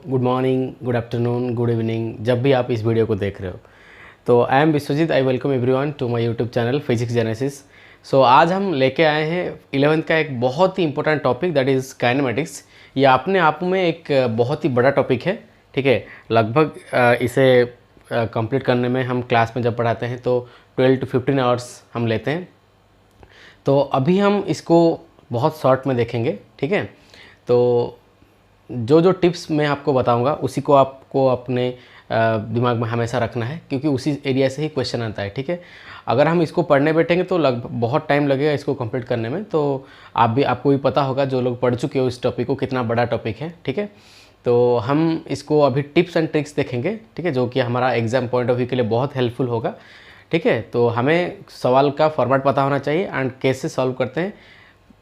Good morning, good afternoon, good evening, जब भी आप इस वीडियो को देख रहे हो। तो I am Vishwajeet, I welcome everyone to my YouTube channel physics genesis. So आज हम लेके आए हैं 11th का एक बहुत ही important topic, that is kinematics. ये अपने आप में एक बहुत ही बड़ा टॉपिक है, ठीक है। लगभग इसे कंप्लीट करने में हम क्लास में जब पढ़ाते हैं तो 12 to 15 आवर्स हम लेते हैं। तो अभी हम इसको बहुत शॉर्ट में देखेंगे, ठीक है। तो जो टिप्स मैं आपको बताऊंगा उसी को आपको अपने दिमाग में हमेशा रखना है, क्योंकि उसी एरिया से ही क्वेश्चन आता है, ठीक है। अगर हम इसको पढ़ने बैठेंगे तो लगभग बहुत टाइम लगेगा इसको कंप्लीट करने में। तो आपको भी पता होगा, जो लोग पढ़ चुके हो इस टॉपिक को, कितना बड़ा टॉपिक है, ठीक है। तो हम इसको अभी टिप्स एंड ट्रिक्स देखेंगे, ठीक है, जो कि हमारा एग्जाम पॉइंट ऑफ व्यू के लिए बहुत हेल्पफुल होगा, ठीक है। तो हमें सवाल का फॉर्मेट पता होना चाहिए एंड कैसे सॉल्व करते हैं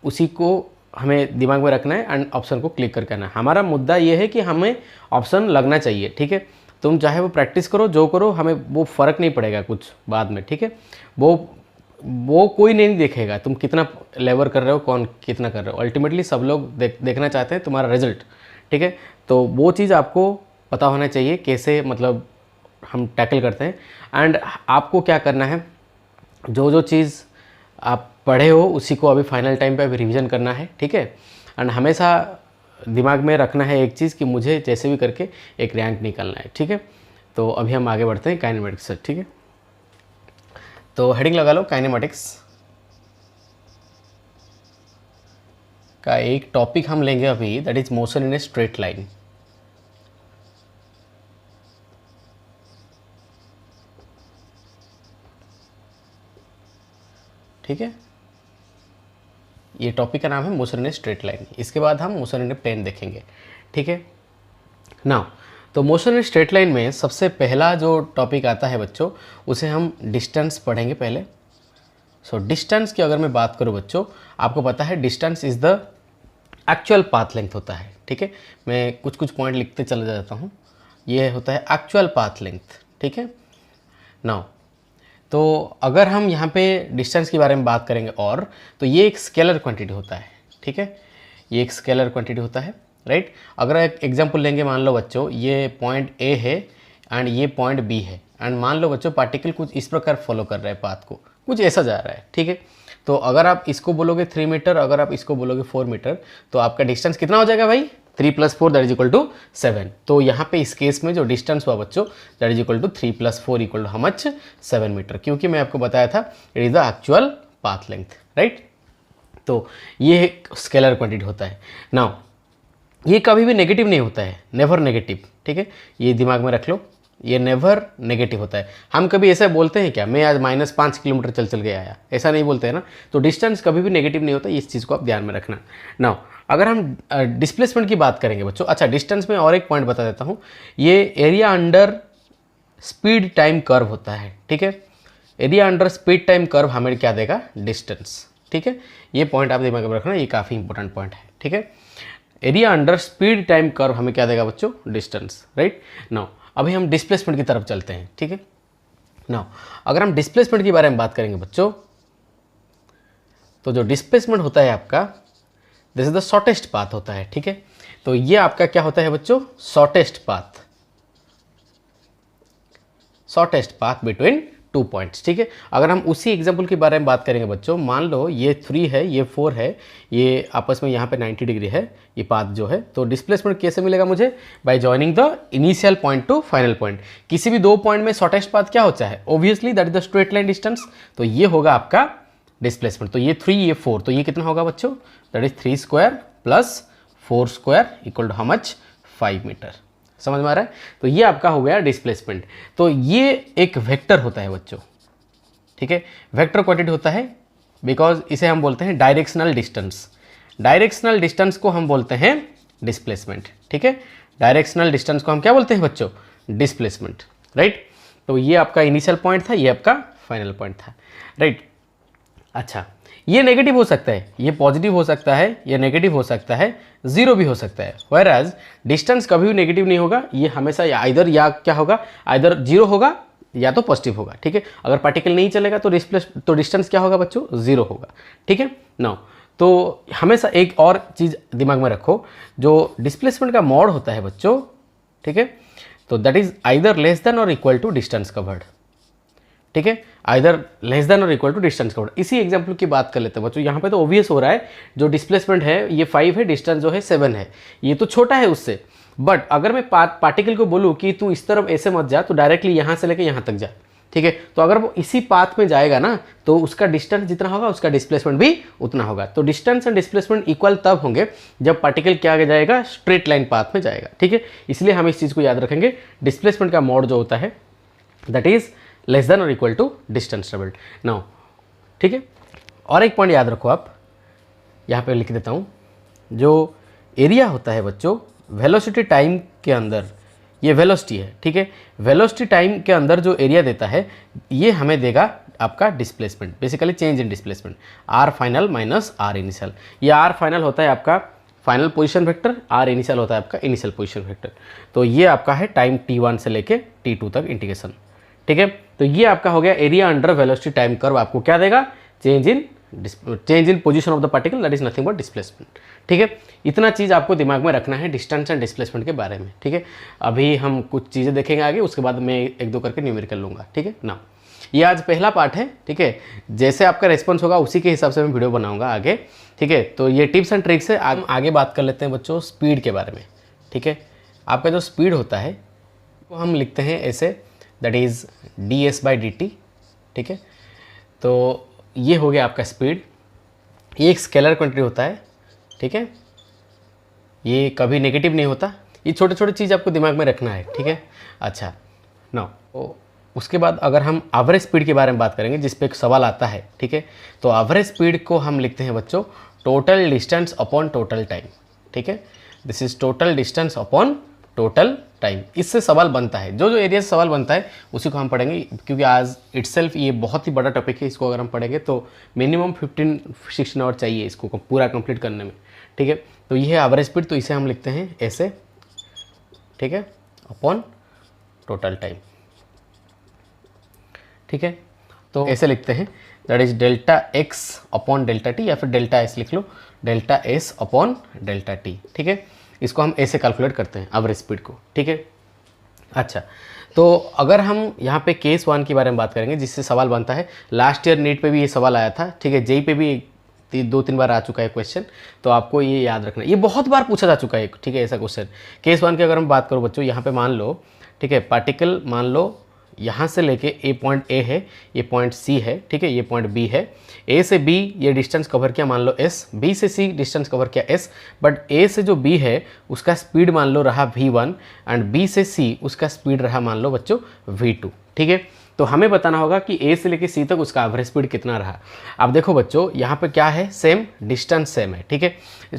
उसी को हमें दिमाग में रखना है एंड ऑप्शन को क्लिक करके आना है। हमारा मुद्दा ये है कि हमें ऑप्शन लगना चाहिए, ठीक है। तुम चाहे वो प्रैक्टिस करो, जो करो, हमें वो फ़र्क नहीं पड़ेगा कुछ बाद में, ठीक है। वो कोई नहीं देखेगा तुम कितना लेवर कर रहे हो, कौन कितना कर रहे हो। अल्टीमेटली सब लोग देखना चाहते हैं तुम्हारा रिजल्ट, ठीक है। तो वो चीज़ आपको पता होना चाहिए कैसे, मतलब हम टैकल करते हैं। एंड आपको क्या करना है, जो चीज़ आप पढ़े हो उसी को अभी फाइनल टाइम पे अभी रिवीजन करना है, ठीक है। एंड हमेशा दिमाग में रखना है एक चीज़ कि मुझे जैसे भी करके एक रैंक निकालना है, ठीक है। तो अभी हम आगे बढ़ते हैं काइनेमेटिक्स से, ठीक है। तो हेडिंग लगा लो, काइनेमेटिक्स का एक टॉपिक हम लेंगे अभी, that is motion in a straight line. ठीक है, ये टॉपिक का नाम है motion in a straight line. इसके बाद हम मोशन इन ए प्लेन देखेंगे, ठीक है। नाउ तो मोशन इन स्ट्रेट लाइन में सबसे पहला जो टॉपिक आता है बच्चों, उसे हम डिस्टेंस पढ़ेंगे पहले। सो डिस्टेंस की अगर मैं बात करूं बच्चों, आपको पता है distance is the actual path length होता है, ठीक है। मैं कुछ पॉइंट लिखते चले जाता हूँ। ये होता है एक्चुअल पाथ लेंथ, ठीक है। नाउ तो अगर हम यहाँ पे डिस्टेंस के बारे में बात करेंगे और, तो ये एक स्केलर क्वांटिटी होता है, ठीक है। ये एक स्केलर क्वांटिटी होता है, राइट। अगर एक एग्जांपल लेंगे, मान लो बच्चों ये पॉइंट ए है एंड ये पॉइंट बी है, एंड मान लो बच्चों पार्टिकल कुछ इस प्रकार फॉलो कर रहा है पाथ को, कुछ ऐसा जा रहा है, ठीक है। तो अगर आप इसको बोलोगे 3 मीटर, अगर आप इसको बोलोगे 4 मीटर, तो आपका डिस्टेंस कितना हो जाएगा भाई? 3 + 4 दैट इज इक्वल टू 7। तो यहाँ पे इस केस में जो डिस्टेंस हुआ बच्चों, that is equal to 3 + 4 equal to how much? 7 meter, क्योंकि मैं आपको बताया था it is the actual path length, right. तो ये एक स्केलर क्वांटिटी होता है। नाउ ये कभी भी नेगेटिव नहीं होता है, नेवर नेगेटिव, ठीक है। ये दिमाग में रख लो, ये नेवर नेगेटिव होता है। हम कभी ऐसा बोलते हैं क्या, मैं आज -5 किलोमीटर चल के आया, ऐसा नहीं बोलते हैं ना। तो डिस्टेंस कभी भी नेगेटिव नहीं होता, इस चीज़ को आप ध्यान में रखना। नाउ अगर हम डिस्प्लेसमेंट की बात करेंगे बच्चों, अच्छा डिस्टेंस में और एक पॉइंट बता देता हूँ, ये area under speed time curve होता है, ठीक है। Area under speed time curve हमें क्या देगा? डिस्टेंस, ठीक है। ये पॉइंट आप दिमाग में रखना, ये काफ़ी इंपॉर्टेंट पॉइंट है, ठीक है। Area under speed time curve हमें क्या देगा बच्चों? Distance, right. नाउ अभी हम डिस्प्लेसमेंट की तरफ चलते हैं, ठीक है। नाउ अगर हम डिस्प्लेसमेंट के बारे में बात करेंगे बच्चों, तो जो डिस्प्लेसमेंट होता है आपका, this is the shortest path होता है, ठीक है। तो ये आपका क्या होता है बच्चों? Shortest path, shortest path between 2 points, ठीक है। अगर हम उसी एग्जाम्पल के बारे में बात करेंगे बच्चों, मान लो ये 3 है, ये 4 है, ये आपस में यहाँ पे 90 डिग्री है, ये पाथ जो है। तो डिस्प्लेसमेंट कैसे मिलेगा मुझे? Bye joining the initial point two final point. किसी भी 2 पॉइंट में शॉर्टेस्ट पाथ क्या होता है? Obviously that is the straight line distance. तो ये होगा आपका डिस्प्लेसमेंट। तो ये 3, ये 4, तो ये कितना होगा बच्चों? That is 3 square plus 4 square equal to how much? 5 meter. समझ में आ रहा है? तो ये आपका हो गया डिस्प्लेसमेंट। तो ये एक वेक्टर होता है बच्चों, ठीक है। वेक्टर क्वांटिटी होता है बिकॉज इसे हम बोलते हैं डायरेक्शनल डिस्टेंस। डायरेक्शनल डिस्टेंस को हम बोलते हैं डिस्प्लेसमेंट, ठीक है। डायरेक्शनल डिस्टेंस को हम क्या बोलते हैं बच्चों? Displacement, right. तो ये आपका इनिशियल पॉइंट था, ये आपका फाइनल पॉइंट था, राइट। अच्छा, ये नेगेटिव हो सकता है, ये पॉजिटिव हो सकता है, ये नेगेटिव हो सकता है, जीरो भी हो सकता है। वेयर एज डिस्टेंस कभी भी नेगेटिव नहीं होगा, ये हमेशा आइदर या क्या होगा, आइदर जीरो होगा या तो पॉजिटिव होगा, ठीक है। अगर पार्टिकल नहीं चलेगा तो डिस्टेंस क्या होगा बच्चों? जीरो होगा, ठीक है। नाउ तो हमेशा एक और चीज़ दिमाग में रखो, जो डिस्प्लेसमेंट का मोड होता है बच्चों, ठीक है। तो that is either less than और इक्वल टू डिस्टेंस कवर्ड, ठीक है, आइदर लेस देन और इक्वल टू डिस्टेंस कवर्ड। इसी एग्जांपल की बात कर लेते हैं बच्चों। यहाँ पे तो ऑब्वियस हो रहा है, जो डिस्प्लेसमेंट है ये 5 है, डिस्टेंस जो है 7 है, ये तो छोटा है उससे। बट अगर मैं पार्टिकल को बोलूँ कि तू इस तरफ ऐसे मत जा, तो डायरेक्टली यहाँ से लेके यहाँ तक जा, ठीक है। तो अगर वो इसी पाथ में जाएगा ना, तो उसका डिस्टेंस जितना होगा उसका डिस्प्लेसमेंट भी उतना होगा। तो डिस्टेंस एंड डिस्प्लेसमेंट इक्वल तब होंगे जब पार्टिकल क्या आगे जाएगा, स्ट्रेट लाइन पाथ में जाएगा, ठीक है। इसलिए हम इस चीज़ को याद रखेंगे, डिस्प्लेसमेंट का मोड जो होता है दैट इज लेस देन और equal to distance travelled. Now ठीक है, और एक पॉइंट याद रखो आप, यहाँ पे लिख देता हूँ। जो एरिया होता है बच्चों, वेलोसिटी टाइम के अंदर, ये वेलोसिटी है, ठीक है, वेलोसिटी टाइम के अंदर जो एरिया देता है ये हमें देगा आपका displacement, basically change in displacement, R final minus R initial. ये आर फाइनल होता है आपका final position vector, R initial होता है आपका इनिशियल पोजीशन वेक्टर। तो ये आपका है टाइम t1 से लेके t2 तक इंटीग्रेशन, ठीक है। तो ये आपका हो गया area under velocity time curve. आपको क्या देगा, change in position of the particle, that is nothing but displacement, ठीक है। इतना चीज़ आपको दिमाग में रखना है डिस्टेंस एंड डिस्प्लेसमेंट के बारे में, ठीक है। अभी हम कुछ चीज़ें देखेंगे आगे, उसके बाद मैं एक दो करके न्यूमेरिकल लूँगा, ठीक है ना। ये आज पहला पार्ट है, ठीक है। जैसे आपका रेस्पॉन्स होगा उसी के हिसाब से मैं वीडियो बनाऊंगा आगे, ठीक है। तो ये टिप्स एंड ट्रिक्स है। आगे बात कर लेते हैं बच्चों स्पीड के बारे में, ठीक है। आपका जो स्पीड होता है वो हम लिखते हैं ऐसे, दैट इज़ ds/dt, ठीक है। तो ये हो गया आपका स्पीड। ये एक स्केलर क्वांटिटी होता है, ठीक है, ये कभी नेगेटिव नहीं होता। ये छोटे छोटे चीज़ आपको दिमाग में रखना है, ठीक है। अच्छा नो, तो उसके बाद अगर हम एवरेज स्पीड के बारे में बात करेंगे, जिस पे एक सवाल आता है, ठीक है। तो एवरेज स्पीड को हम लिखते हैं बच्चों total distance upon total time, ठीक है। This is total distance upon total time. इससे सवाल बनता है, जो एरिया से सवाल बनता है उसी को हम पढ़ेंगे, क्योंकि आज इटसेल्फ ये बहुत ही बड़ा टॉपिक है। इसको अगर हम पढ़ेंगे तो मिनिमम 15-16 आवर चाहिए इसको पूरा कंप्लीट करने में, ठीक है। तो ये है एवरेज स्पीड, तो इसे हम लिखते हैं ऐसे, ठीक है, अपॉन टोटल टाइम, ठीक है। तो ऐसे लिखते हैं, that is delta X upon delta T, या फिर डेल्टा एस लिख लो, delta S upon delta T, ठीक है। इसको हम ऐसे कैलकुलेट करते हैं एवरेज स्पीड को, ठीक है। अच्छा, तो अगर हम यहाँ पे केस 1 के बारे में बात करेंगे, जिससे सवाल बनता है, लास्ट ईयर नीट पे भी ये सवाल आया था, ठीक है, जेई पे भी 2-3 बार आ चुका है क्वेश्चन, तो आपको ये याद रखना, ये बहुत बार पूछा जा चुका है, ठीक है, ऐसा क्वेश्चन। केस 1 की अगर हम बात करो बच्चों, यहाँ पे मान लो, ठीक है, पार्टिकल मान लो यहाँ से लेके पॉइंट ए है, ये पॉइंट सी है, ठीक है, ये पॉइंट बी है, ए से बी ये डिस्टेंस कवर किया मान लो एस, बी से सी डिस्टेंस कवर किया एस, बट ए से जो बी है उसका स्पीड मान लो रहा v1 एंड बी से सी उसका स्पीड रहा मान लो बच्चों v2, ठीक है। तो हमें बताना होगा कि ए से लेके सी तक उसका एवरेज स्पीड कितना रहा। अब देखो बच्चों, यहाँ पे क्या है, सेम डिस्टेंस सेम है, ठीक है।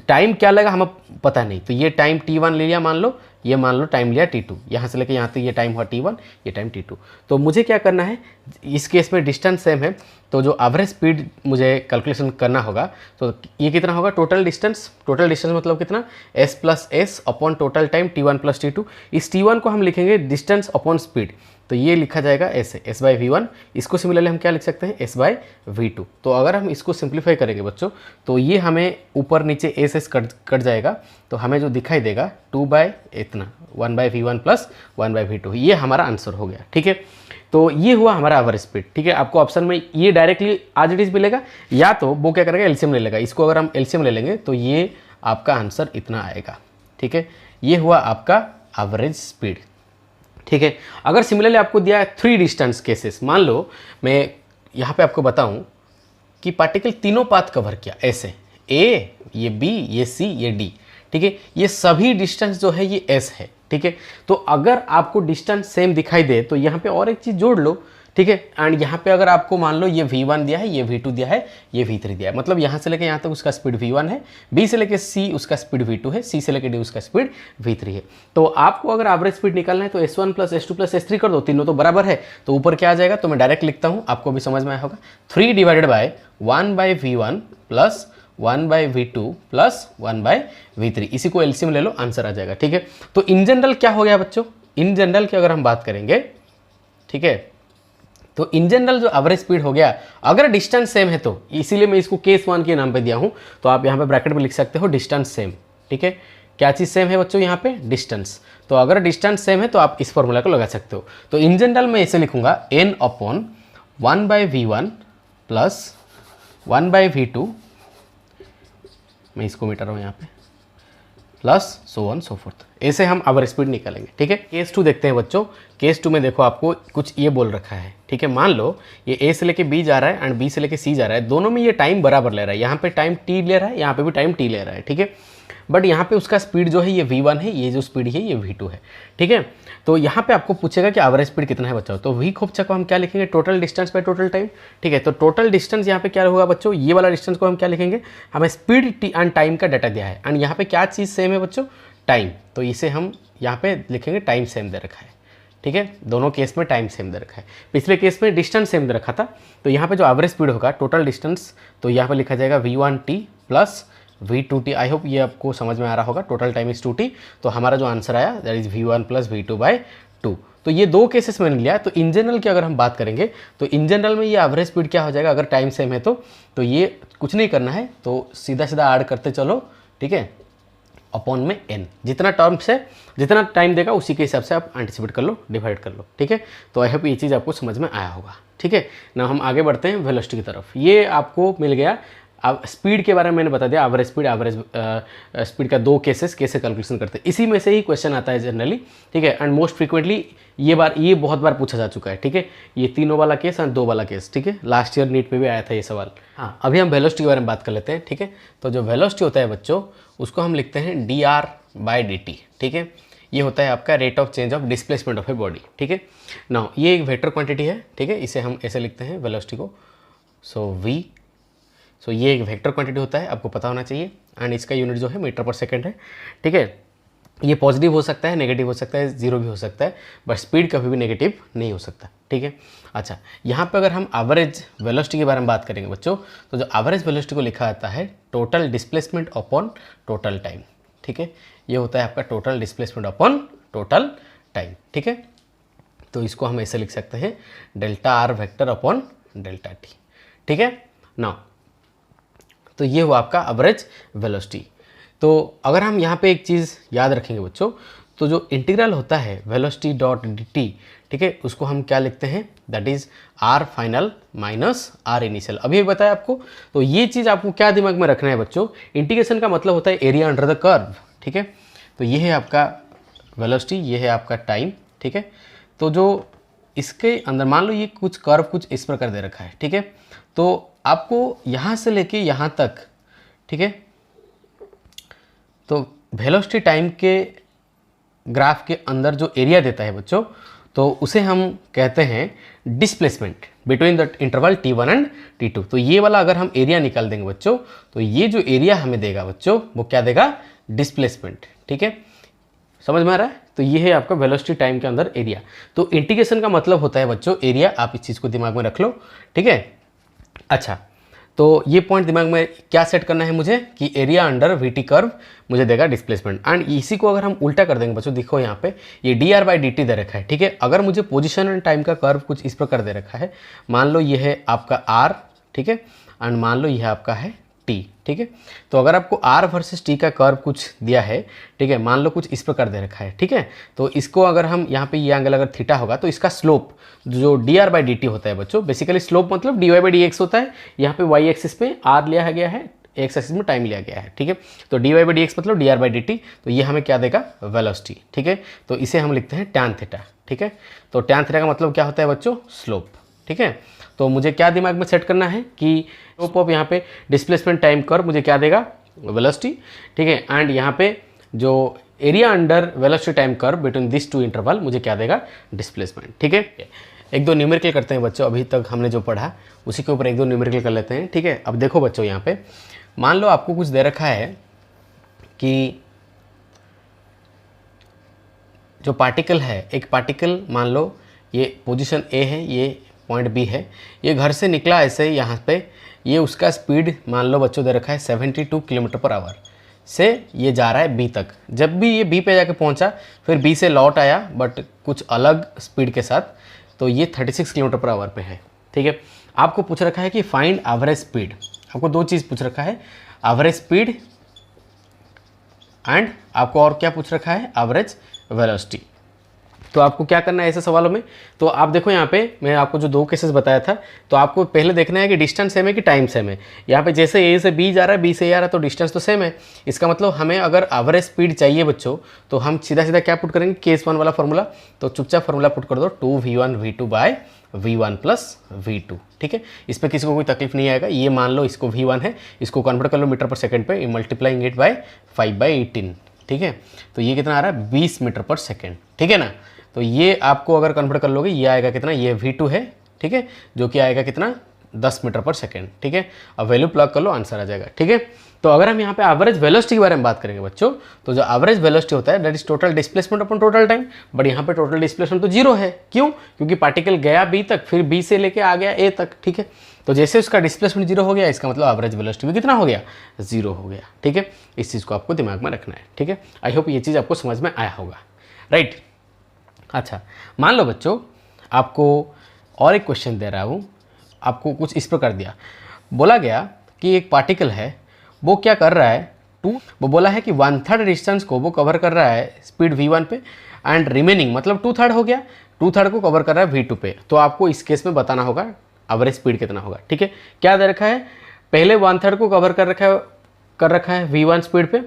टाइम क्या लगा हमें पता नहीं, तो ये टाइम t1 ले लिया मान लो, ये मान लो टाइम लिया t2, यहाँ से लेके यहाँ तक ये टाइम हुआ t1, ये टाइम t2। तो मुझे क्या करना है, इस केस में डिस्टेंस सेम है, तो जो एवरेज स्पीड मुझे कैलकुलेशन करना होगा, तो ये कितना होगा, टोटल डिस्टेंस मतलब कितना, s plus S upon total time t1 plus t2। इस t1 को हम लिखेंगे डिस्टेंस अपॉन स्पीड, तो ये लिखा जाएगा ऐसे s/v1। इसको सिमिलरली हम क्या लिख सकते हैं, s/v2। तो अगर हम इसको सिंप्लीफाई करेंगे बच्चों, तो ये हमें ऊपर नीचे s कट जाएगा, तो हमें जो दिखाई देगा 1/v1 प्लस 1/v2, ये हमारा आंसर हो गया, ठीक है। तो ये हुआ हमारा एवरेज स्पीड, ठीक है। आपको ऑप्शन में ये डायरेक्टली आज इट इज मिलेगा, या तो वो क्या करेगा, एलसीएम ले लेगा। इसको अगर हम एलसीएम ले लेंगे तो ये आपका आंसर इतना आएगा, ठीक है। ये हुआ आपका एवरेज स्पीड, ठीक है। अगर सिमिलरली आपको दिया है 3 डिस्टेंस केसेस, मान लो मैं यहाँ पे आपको बताऊँ कि पार्टिकल तीनों पाथ कवर किया, ऐसे ए, ये बी, ये सी, ये डी, ठीक है। ये सभी डिस्टेंस जो है ये एस है, ठीक है। तो अगर आपको डिस्टेंस सेम दिखाई दे तो यहाँ पे और एक चीज़ जोड़ लो, ठीक है। एंड यहाँ पे अगर आपको मान लो ये v1 दिया है, ये v2 दिया है, ये v3 दिया है, मतलब यहाँ से लेके यहाँ तक उसका स्पीड v1 है, b से लेके c उसका स्पीड v2 है, c से लेके d उसका स्पीड v3 है। तो आपको अगर एवरेज स्पीड निकालना है तो s1 plus s2 plus s3 कर दो, तीनों तो बराबर है, तो ऊपर क्या आ जाएगा, तो मैं डायरेक्ट लिखता हूँ, आपको भी समझ में आया होगा, 3 divided by 1/v1 plus 1/v2 plus 1/v3। इसी को एलसीएम ले लो, आंसर आ जाएगा, ठीक है। तो इन जनरल क्या हो गया बच्चों, इन जनरल की अगर हम बात करेंगे, ठीक है, तो इन जनरल जो एवरेज स्पीड हो गया, अगर डिस्टेंस सेम है तो, इसीलिए मैं इसको केस 1 के नाम पे दिया हूं, तो आप यहाँ पे ब्रैकेट में लिख सकते हो डिस्टेंस सेम, ठीक है। क्या चीज़ सेम है बच्चों, यहाँ पे डिस्टेंस, तो अगर डिस्टेंस सेम है तो आप इस फॉर्मूला को लगा सकते हो। तो इन जनरल मैं इसे लिखूंगा n upon 1/v1 plus 1/v2, मैं इसको मिटा रहा हूँ यहाँ पे, plus so on so fourth. ऐसे हम आवर स्पीड निकालेंगे। ठीक है, केस 2 देखते हैं बच्चों। केस 2 में देखो आपको कुछ ये बोल रखा है। ठीक है, मान लो ये ए से लेके बी जा रहा है एंड बी से लेके सी जा रहा है, दोनों में ये टाइम बराबर ले रहा है। यहाँ पे टाइम टी ले रहा है, यहाँ पे भी टाइम टी ले रहा है। ठीक है, बट यहाँ पे उसका स्पीड जो है ये v1 है, ये जो स्पीड है ये v2 है। ठीक है, तो यहाँ पे आपको पूछेगा कि एवरेज स्पीड कितना है बच्चों, तो v खोपचा को हम क्या लिखेंगे, total distance by total time. ठीक है, तो टोटल डिस्टेंस यहाँ पे क्या होगा बच्चों, ये वाला डिस्टेंस को हम क्या लिखेंगे, हमें स्पीड एंड टाइम का डाटा दिया है एंड यहाँ पे क्या चीज़ सेम है बच्चों, टाइम, तो इसे हम यहाँ पे लिखेंगे टाइम सेम दे रखा है। ठीक है, दोनों केस में टाइम सेम दे रखा है। पिछले केस में डिस्टेंस सेम दे रखा था, तो यहाँ पे जो एवरेज स्पीड होगा टोटल डिस्टेंस, तो यहाँ पे लिखा जाएगा v1t प्लस v2t। आई होप ये आपको समझ में आ रहा होगा। टोटल टाइम इज 2t, तो हमारा जो आंसर आया that is v1 plus v2/2। तो ये दो केसेस मैंने लिया। तो इन जनरल की अगर हम बात करेंगे तो इन जनरल में ये एवरेज स्पीड क्या हो जाएगा, अगर टाइम सेम है तो ये कुछ नहीं करना है, तो सीधा सीधा ऐड करते चलो। ठीक है, अपॉन में n, जितना टर्म से जितना टाइम देगा उसी के हिसाब से आप एंटिसिपेट कर लो, डिवाइड कर लो। ठीक है, तो आई होप ये चीज़ आपको समझ में आया होगा। ठीक है ना, हम आगे बढ़ते हैं वेलोसिटी की तरफ। ये आपको मिल गया। अब स्पीड के बारे में मैंने बता दिया, एवरेज स्पीड का दो केसेस कैसे कैलकुलेशन करते हैं, इसी में से ही क्वेश्चन आता है जनरली। ठीक है, एंड मोस्ट फ्रीक्वेंटली ये बहुत बार पूछा जा चुका है। ठीक है, ये तीनों वाला केस और दो वाला केस। ठीक है, लास्ट ईयर नीट में भी आया था ये सवाल। हाँ, अभी हम वेलोसिटी के बारे में बात कर लेते हैं। ठीक है, तो जो वेलोसिटी होता है बच्चों, उसको हम लिखते हैं dr/dt। ठीक है, ये होता है आपका rate of change of displacement of a body. ठीक है, नाउ ये एक वेक्टर क्वांटिटी है। ठीक है, इसे हम ऐसे लिखते हैं वेलोसिटी को, सो ये एक वेक्टर क्वांटिटी होता है, आपको पता होना चाहिए। एंड इसका यूनिट जो है मीटर पर सेकंड है। ठीक है, ये पॉजिटिव हो सकता है, नेगेटिव हो सकता है, जीरो भी हो सकता है, बट स्पीड कभी भी नेगेटिव नहीं हो सकता। ठीक है, अच्छा, यहाँ पे अगर हम एवरेज वेलोसिटी के बारे में बात करेंगे बच्चों, तो जो एवरेज वेलोसिटी को लिखा जाता है total displacement upon total time. ठीक है, ये होता है आपका total displacement upon total time. ठीक है, तो इसको हम ऐसे लिख सकते हैं delta R vector upon delta T. ठीक है, नाउ तो ये हुआ आपका एवरेज वेलोसिटी। तो अगर हम यहाँ पे एक चीज़ याद रखेंगे बच्चों, तो जो इंटीग्रल होता है वेलोसिटी डॉट dt, ठीक है, उसको हम क्या लिखते हैं, that is R final minus R initial. अभी एक बताया आपको, तो ये चीज़ आपको क्या दिमाग में रखना है बच्चों, इंटीग्रेशन का मतलब होता है एरिया अंडर द कर्व। ठीक है, तो ये है आपका वेलोसिटी, ये है आपका टाइम। ठीक है, तो जो इसके अंदर मान लो ये कुछ कर्व कुछ इस प्रकार दे रखा है। ठीक है, तो आपको यहाँ से लेके यहाँ तक, ठीक है, तो वेलोसिटी टाइम के ग्राफ के अंदर जो एरिया देता है बच्चों, तो उसे हम कहते हैं displacement between the interval t1 and t2। तो ये वाला अगर हम एरिया निकाल देंगे बच्चों, तो ये जो एरिया हमें देगा बच्चों, वो क्या देगा, डिस्प्लेसमेंट। ठीक है, समझ में आ रहा है। तो ये है आपका वेलोसिटी टाइम के अंदर एरिया। तो इंटीग्रेशन का मतलब होता है बच्चों एरिया, आप इस चीज़ को दिमाग में रख लो। ठीक है, अच्छा, तो ये पॉइंट दिमाग में क्या सेट करना है मुझे, कि एरिया अंडर वीटी कर्व मुझे देगा डिस्प्लेसमेंट। एंड इसी को अगर हम उल्टा कर देंगे बच्चों, देखो यहाँ पे ये dr/dt दे रखा है। ठीक है, अगर मुझे पोजीशन एंड टाइम का कर्व कुछ इस प्रकार दे रखा है, मान लो ये है आपका r, ठीक है, एंड मान लो यह आपका है t। ठीक है, तो अगर आपको r वर्सेस t का कर्व कुछ दिया है, ठीक है, मान लो कुछ इस प्रकार दे रखा है। ठीक है, तो इसको अगर हम यहाँ पे ये एंगल अगर थीटा होगा, तो इसका स्लोप जो dr/dt होता है बच्चों, बेसिकली स्लोप मतलब dy/dx होता है। यहाँ पे y एक्सिस पे r लिया गया है, x एक्सिस में टाइम लिया गया है। ठीक है, तो dy/dx मतलब dr/dt, तो ये हमें क्या देगा, वेलोसिटी। ठीक है, तो इसे हम लिखते हैं tan थीटा। ठीक है, तो tan थीटा का मतलब क्या होता है बच्चों, स्लोप। ठीक है, तो मुझे क्या दिमाग में सेट करना है कि स्लोप ऑफ यहाँ पे डिस्प्लेसमेंट टाइम कर्व मुझे क्या देगा, वेलोसिटी। ठीक है, एंड यहाँ पे जो area under velocity time curve between this two interval मुझे क्या देगा, डिस्प्लेसमेंट। ठीक है, एक दो न्यूमेरिकल करते हैं बच्चों, अभी तक हमने जो पढ़ा उसी के ऊपर एक दो न्यूमेरिकल कर लेते हैं। ठीक है, अब देखो बच्चों, यहाँ पे मान लो आपको कुछ दे रखा है कि जो पार्टिकल है, एक पार्टिकल मान लो ये पोजीशन ए है, ये पॉइंट बी है, ये घर से निकला ऐसे यहाँ पे, ये उसका स्पीड मान लो बच्चों दे रखा है 72 km/h से ये जा रहा है बी तक। जब भी ये बी पे जाके पहुँचा, फिर बी से लौट आया बट कुछ अलग स्पीड के साथ, तो ये 36 km/h पे है। ठीक है, आपको पूछ रखा है कि फाइंड एवरेज स्पीड। आपको दो चीज़ पूछ रखा है, एवरेज स्पीड एंड आपको और क्या पूछ रखा है, एवरेज वेलोसिटी। तो आपको क्या करना है ऐसे सवालों में, तो आप देखो यहाँ पे मैं आपको जो 2 केसेस बताया था, तो आपको पहले देखना है कि डिस्टेंस सेम है कि टाइम सेम है। यहाँ पे जैसे ए से बी जा रहा है, बी से ए आ रहा है, तो डिस्टेंस तो सेम है। इसका मतलब हमें अगर एवरेज स्पीड चाहिए बच्चों, तो हम सीधा सीधा क्या पुट करेंगे, केस 1 वाला फॉर्मूला। तो चुपचाप फॉर्मूला पुट कर दो, 2v1 v2 bye v1 plus v2। ठीक है, इस पर किसी को कोई तकलीफ नहीं आएगा। ये मान लो इसको v1 है, इसको कन्वर्ट कर लो मीटर पर सेकेंड पे, मल्टीप्लाइंग इट बाय 5/18। ठीक है, तो ये कितना आ रहा है, 20 मीटर पर सेकेंड। ठीक है ना, तो ये आपको अगर कन्वर्ट कर लोगे, ये आएगा कितना, ये v2 है। ठीक है, जो कि आएगा कितना, 10 मीटर पर सेकेंड। ठीक है, अब वैल्यू प्लग कर लो, आंसर आ जाएगा। ठीक है, तो अगर हम यहाँ पे एवरेज वेलोसिटी के बारे में बात करेंगे बच्चों, तो जो एवरेज वेलोसिटी होता है that is total displacement upon total time. But यहाँ पे टोटल डिस्प्लेसमेंट तो 0 है। क्यों? क्योंकि पार्टिकल गया बी तक, फिर बी से लेके आ गया ए तक। ठीक है, तो जैसे उसका डिस्प्लेसमेंट 0 हो गया, इसका मतलब एवरेज वेलोसिटी भी कितना हो गया, 0 हो गया। ठीक है, इस चीज़ को आपको दिमाग में रखना है। ठीक है, आई होप ये चीज़ आपको समझ में आया होगा। राइट, अच्छा मान लो बच्चों आपको और एक क्वेश्चन दे रहा हूँ, आपको कुछ इस प्रकार दिया, बोला गया कि एक पार्टिकल है, वो क्या कर रहा है, वो बोला है कि 1/3 डिस्टेंस को वो कवर कर रहा है स्पीड v1 पे, एंड रिमेनिंग मतलब 2/3 हो गया, 2/3 को कवर कर रहा है v2 पे। तो आपको इस केस में बताना होगा एवरेज स्पीड कितना होगा। ठीक है, क्या दे रखा है, पहले 1/3 को कवर कर रखा है v1 स्पीड पे,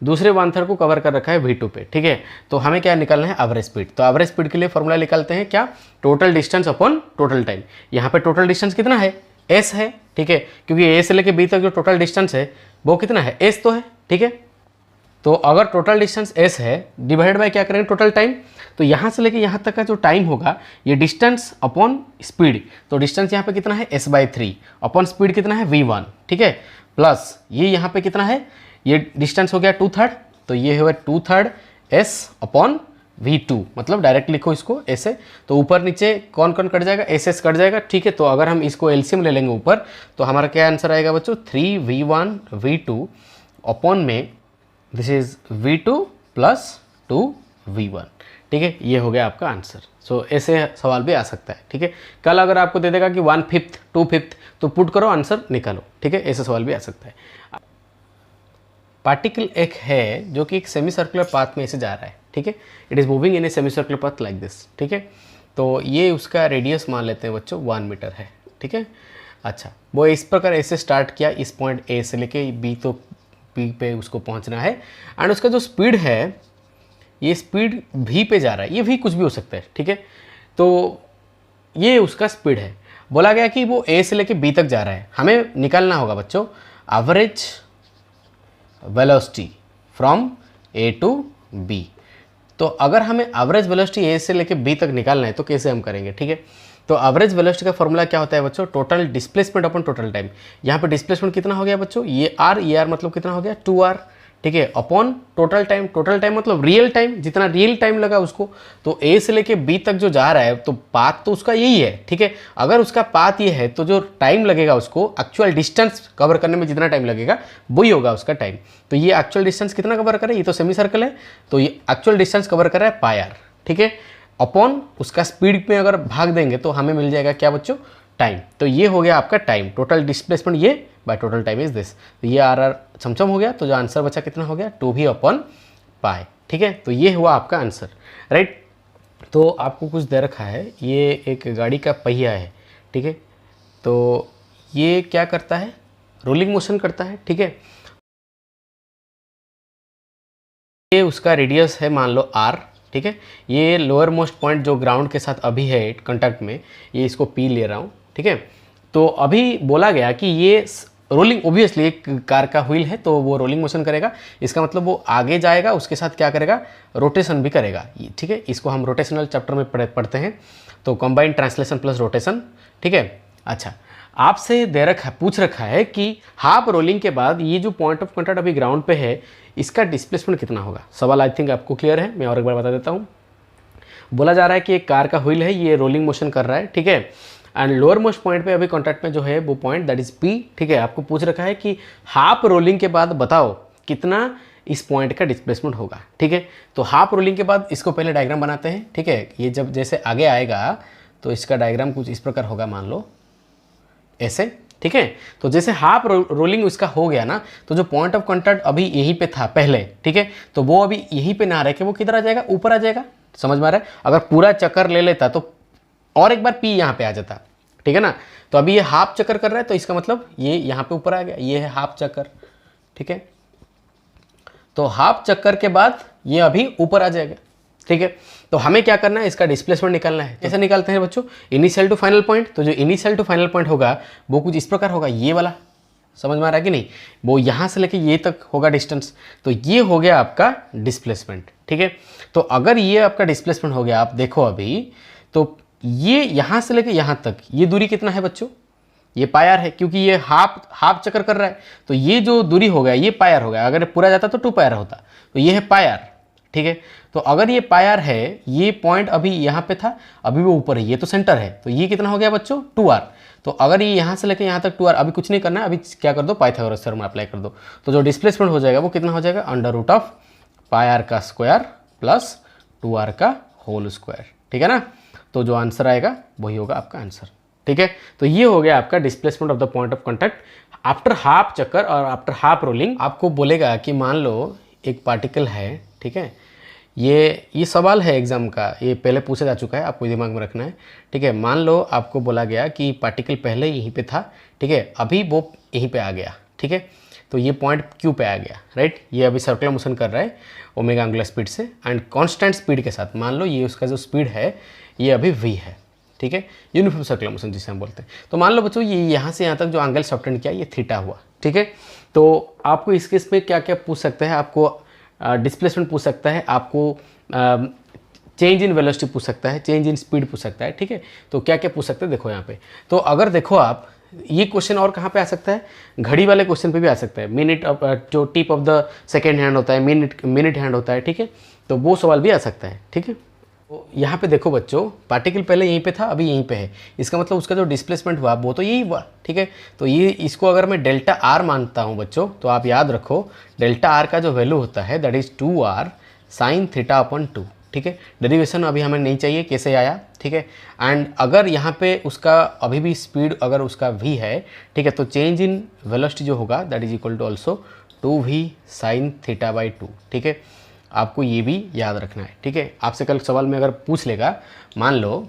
दूसरे 1/3 को कवर कर रखा है v2 पे। ठीक है, तो हमें क्या निकालना है, एवरेज स्पीड। तो एवरेज स्पीड के लिए फॉर्मूला निकालते हैं क्या, total distance upon total time. यहाँ पे टोटल डिस्टेंस कितना है, s है। ठीक है, क्योंकि a से लेके b तक जो टोटल डिस्टेंस है वो कितना है, s तो है। ठीक है, तो अगर टोटल डिस्टेंस s है, डिवाइड बाय क्या करेंगे, टोटल टाइम। तो यहाँ से लेके यहाँ तक का जो टाइम होगा, ये डिस्टेंस अपॉन स्पीड। तो डिस्टेंस यहाँ पे कितना है, s/3 अपॉन स्पीड कितना है, v1। ठीक है, प्लस ये यहाँ पे कितना है, ये डिस्टेंस हो गया 2/3, तो ये हुआ 2/3 s अपॉन v2, मतलब डायरेक्ट लिखो इसको ऐसे। तो ऊपर नीचे कौन कौन कट जाएगा, s कट जाएगा। ठीक है, तो अगर हम इसको एलसीएम ले लेंगे ऊपर, तो हमारा क्या आंसर आएगा बच्चों, 3v1 v2 अपॉन में this is v2 plus 2v1। ठीक है, ये हो गया आपका आंसर। सो ऐसे सवाल भी आ सकता है। ठीक है, कल अगर आपको दे देगा कि 1/5 2/5, तो पुट करो, आंसर निकालो। ठीक है, ऐसे सवाल भी आ सकता है। पार्टिकल एक है जो कि एक सेमी सर्कुलर पाथ में ऐसे जा रहा है। ठीक है, it is moving in a semi circular path like this. ठीक है, तो ये उसका रेडियस मान लेते हैं बच्चों 1 मीटर है। ठीक है, अच्छा वो इस प्रकार ऐसे स्टार्ट किया, इस पॉइंट ए से लेके बी, तो बी पे उसको पहुंचना है, एंड उसका जो स्पीड है, ये स्पीड v पे जा रहा है, ये v कुछ भी हो सकता है। ठीक है, तो ये उसका स्पीड है। बोला गया कि वो a से लेके b तक जा रहा है। हमें निकालना होगा बच्चों average velocity from a to b। तो अगर हमें एवरेज वेलोसिटी a से लेके b तक निकालना है, तो कैसे हम करेंगे। ठीक है, तो एवरेज वेलोसिटी का फॉर्मूला क्या होता है बच्चों, total displacement upon total time. यहाँ पे डिस्प्लेसमेंट कितना हो गया बच्चों, ये r मतलब कितना हो गया, 2r। ठीक है, upon total time, total time मतलब रियल टाइम, जितना रियल टाइम लगा उसको। तो a से लेके b तक जो जा रहा है, तो पाथ तो उसका यही है। ठीक है, अगर उसका पाथ ये है, तो जो टाइम लगेगा उसको, एक्चुअल डिस्टेंस कवर करने में जितना टाइम लगेगा वही होगा उसका टाइम। तो ये एक्चुअल डिस्टेंस कितना कवर करे, ये तो सेमी सर्कल है, तो ये एक्चुअल डिस्टेंस कवर कर रहा है πr। ठीक है, अपॉन उसका स्पीड में अगर भाग देंगे तो हमें मिल जाएगा क्या बच्चों, टाइम। तो ये हो गया आपका टाइम, टोटल डिस्प्लेसमेंट ये by total time is this. तो ये आर छमछम हो गया, तो जो आंसर बचा कितना हो गया, 2v अपॉन पाई। ठीक है, तो ये हुआ आपका आंसर। राइट, तो आपको कुछ दे रखा है, ये एक गाड़ी का पहिया है। ठीक है, तो ये क्या करता है, रोलिंग मोशन करता है। ठीक है, ये उसका रेडियस है मान लो r। ठीक है, ये लोअर मोस्ट पॉइंट जो ग्राउंड के साथ अभी है कॉन्टैक्ट में, ये इसको P ले रहा हूँ। ठीक है, तो अभी बोला गया कि ये रोलिंग, ओब्वियसली एक कार का व्हील है तो वो रोलिंग मोशन करेगा। इसका मतलब वो आगे जाएगा, उसके साथ क्या करेगा, रोटेशन भी करेगा। ठीक है, इसको हम रोटेशनल चैप्टर में पढ़ते हैं, तो कंबाइंड ट्रांसलेशन प्लस रोटेशन। ठीक है, अच्छा आपसे पूछ रखा है कि हाफ रोलिंग के बाद ये जो पॉइंट ऑफ कॉन्टैक्ट अभी ग्राउंड पे है, इसका डिस्प्लेसमेंट कितना होगा। सवाल आई थिंक आपको क्लियर है, मैं और एक बार बता देता हूँ। बोला जा रहा है कि एक कार का व्हील है, ये रोलिंग मोशन कर रहा है। ठीक है, एंड लोअर मोस्ट पॉइंट पे अभी कॉन्टैक्ट में जो है वो पॉइंट दैट इज P। ठीक है, आपको पूछ रखा है कि हाफ रोलिंग के बाद बताओ कितना इस पॉइंट का डिस्प्लेसमेंट होगा। ठीक है, तो हाफ रोलिंग के बाद इसको पहले डायग्राम बनाते हैं। ठीक है, ये जब जैसे आगे आएगा तो इसका डायग्राम कुछ इस प्रकार होगा, मान लो ऐसे। ठीक है। तो जैसे हाफ रोलिंग उसका हो गया ना, तो जो पॉइंट ऑफ कॉन्टैक्ट अभी यहीं पे था पहले, ठीक है, तो वो अभी यहीं पे ना रह के वो किधर आ जाएगा, ऊपर आ जाएगा। समझ में आ रहा है? अगर पूरा चक्कर ले लेता तो और एक बार पी यहाँ पे आ जाता, ठीक है ना। तो अभी ये हाफ चक्कर कर रहा है, तो इसका मतलब ये यहाँ पे ऊपर आ गया, ये है हाफ चक्कर, ठीक है। तो हाफ चक्कर के बाद ये अभी ऊपर आ जाएगा, ठीक है। तो हमें क्या करना है, इसका डिस्प्लेसमेंट निकालना है। कैसे निकालते हैं बच्चों, इनिशियल टू फाइनल पॉइंट। तो जो इनिशियल टू फाइनल पॉइंट होगा वो कुछ इस प्रकार होगा, ये वाला, समझ में आ रहा है कि नहीं, वो यहाँ से लेके ये तक होगा डिस्टेंस। तो ये हो गया आपका डिस्प्लेसमेंट, ठीक है। तो अगर ये आपका डिस्प्लेसमेंट हो गया, आप देखो अभी, तो ये यहाँ से लेके यहाँ तक ये दूरी कितना है बच्चों, ये पायर है, क्योंकि ये हाफ चक्कर कर रहा है। तो ये जो दूरी हो गया ये पायर हो गया, अगर पूरा जाता तो 2 पायर होता, तो ये है पायर, ठीक है। तो अगर ये पायर है, ये पॉइंट अभी यहाँ पे था, अभी वो ऊपर है, ये तो सेंटर है, तो ये कितना हो गया बच्चों, 2r। तो अगर ये यहाँ से लेके यहाँ तक 2r, अभी कुछ नहीं करना है, अभी क्या कर दो, पाइथागोरस थ्योरम अप्लाई कर दो। तो जो डिस्प्लेसमेंट हो जाएगा वो कितना हो जाएगा, √of पायर का स्क्वायर प्लस 2r का होल स्क्वायर, ठीक है ना। तो जो आंसर आएगा वही होगा आपका आंसर, ठीक है। तो ये हो गया आपका displacement of the point of contact after half चक्कर और आफ्टर हाफ रोलिंग। आपको बोलेगा कि मान लो एक पार्टिकल है, ठीक है, ये सवाल है एग्जाम का, ये पहले पूछा जा चुका है, आपको दिमाग में रखना है, ठीक है। मान लो आपको बोला गया कि पार्टिकल पहले यहीं पे था, ठीक है, अभी वो यहीं पे आ गया, ठीक है। तो ये पॉइंट क्यू पे आ गया, राइट। ये अभी सर्कुलर मोशन कर रहा है ओमेगा एंगुलर स्पीड से एंड कांस्टेंट स्पीड के साथ। मान लो ये उसका जो स्पीड है ये अभी v है, ठीक है, यूनिफॉर्म सर्कुलर मोशन जिसे हम बोलते हैं। तो मान लो बच्चों ये यहाँ से यहाँ तक जो एंगल सबटेंड किया ये थीटा हुआ, ठीक है। तो आपको इस केस में क्या क्या पूछ सकते हैं, आपको डिस्प्लेसमेंट पूछ सकता है, आपको चेंज इन वेलोसिटी पूछ सकता है, चेंज इन स्पीड पूछ सकता है, ठीक है। तो क्या क्या पूछ सकते हैं देखो यहाँ पे। तो अगर देखो आप ये क्वेश्चन और कहाँ पे आ सकता है, घड़ी वाले क्वेश्चन पे भी आ सकता है, मिनट जो tip of the second hand होता है, मिनट हैंड होता है, ठीक है। तो वो सवाल भी आ सकता है, ठीक है। तो यहाँ पे देखो बच्चों, पार्टिकल पहले यहीं पे था, अभी यहीं पे है, इसका मतलब उसका जो डिस्प्लेसमेंट हुआ वो तो यही हुआ, ठीक है। तो ये इसको अगर मैं डेल्टा आर मानता हूँ बच्चों, तो आप याद रखो डेल्टा आर का जो वैल्यू होता है दैट इज़ 2r sin θ/2, ठीक है। डेरिवेशन अभी हमें नहीं चाहिए कैसे आया, ठीक है। एंड अगर यहाँ पे उसका अभी भी स्पीड अगर उसका v है, ठीक है, तो चेंज इन वेलोसिटी जो होगा that is equal to also 2v sin θ/2, ठीक है। आपको ये भी याद रखना है, ठीक है। आपसे कल सवाल में अगर पूछ लेगा, मान लो,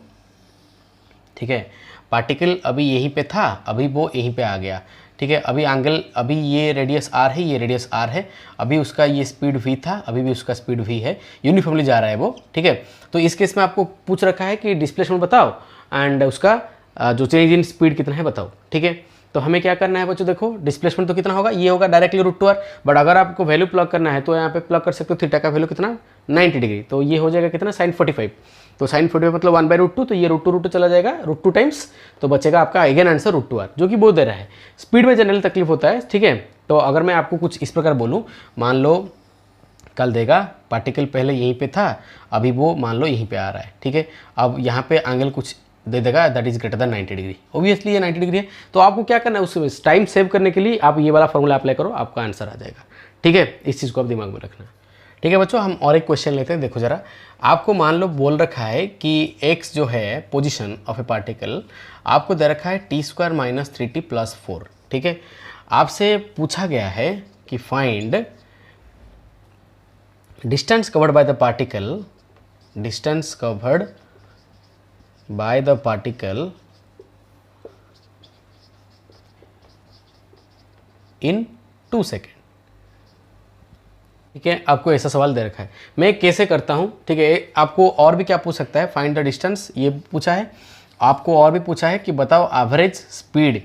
ठीक है, पार्टिकल अभी यहीं पे था, अभी वो यहीं पे आ गया, ठीक है। अभी एंगल, अभी ये रेडियस r है, ये रेडियस r है, अभी उसका ये स्पीड v था, अभी भी उसका स्पीड v है, यूनिफॉर्मली जा रहा है वो, ठीक है। तो इस केस में आपको पूछ रखा है कि डिस्प्लेसमेंट बताओ एंड उसका जो चेंज इन स्पीड कितना है बताओ, ठीक है। तो हमें क्या करना है बच्चों, देखो डिस्प्लेसमेंट तो कितना होगा, ये होगा डायरेक्टली √2r, बट अगर आपको वैल्यू प्लग करना है तो यहाँ पे प्लग कर सकते हो, थीटा का वैल्यू कितना 90 डिग्री, तो ये हो जाएगा कितना sin 45। तो sin 45 मतलब 1/√2, तो ये √2 चला जाएगा √2 टाइम्स, तो बचेगा आपका अगेन आंसर √2r, जो कि बहुत दे रहा है। स्पीड में जनरल तकलीफ होता है, ठीक है। तो अगर मैं आपको कुछ इस प्रकार बोलूँ, मान लो कल देगा पार्टिकल पहले यहीं पे था, अभी वो मान लो यहीं पे आ रहा है, ठीक है। अब यहाँ पे एंगल कुछ दे देगा that is greater then 90 degree, obviously ये 90 डिग्री है। तो आपको क्या करना है, उस टाइम सेव करने के लिए आप ये वाला फॉर्मूला अप्लाई करो, आपका आंसर आ जाएगा, ठीक है। इस चीज़ को आप दिमाग में रखना, ठीक है बच्चों। हम और एक क्वेश्चन लेते हैं, देखो जरा। आपको मान लो बोल रखा है कि x जो है पोजिशन ऑफ ए पार्टिकल, आपको दे रखा है t² - 3t + 4, ठीक है। आपसे पूछा गया है कि find distance covered by the particle, distance covered by the particle in 2 second, ठीक है। आपको ऐसा सवाल दे रखा है, मैं कैसे करता हूं, ठीक है। आपको और भी क्या पूछ सकता है, फाइंड द डिस्टेंस, ये पूछा है। आपको और भी पूछा है कि बताओ एवरेज स्पीड,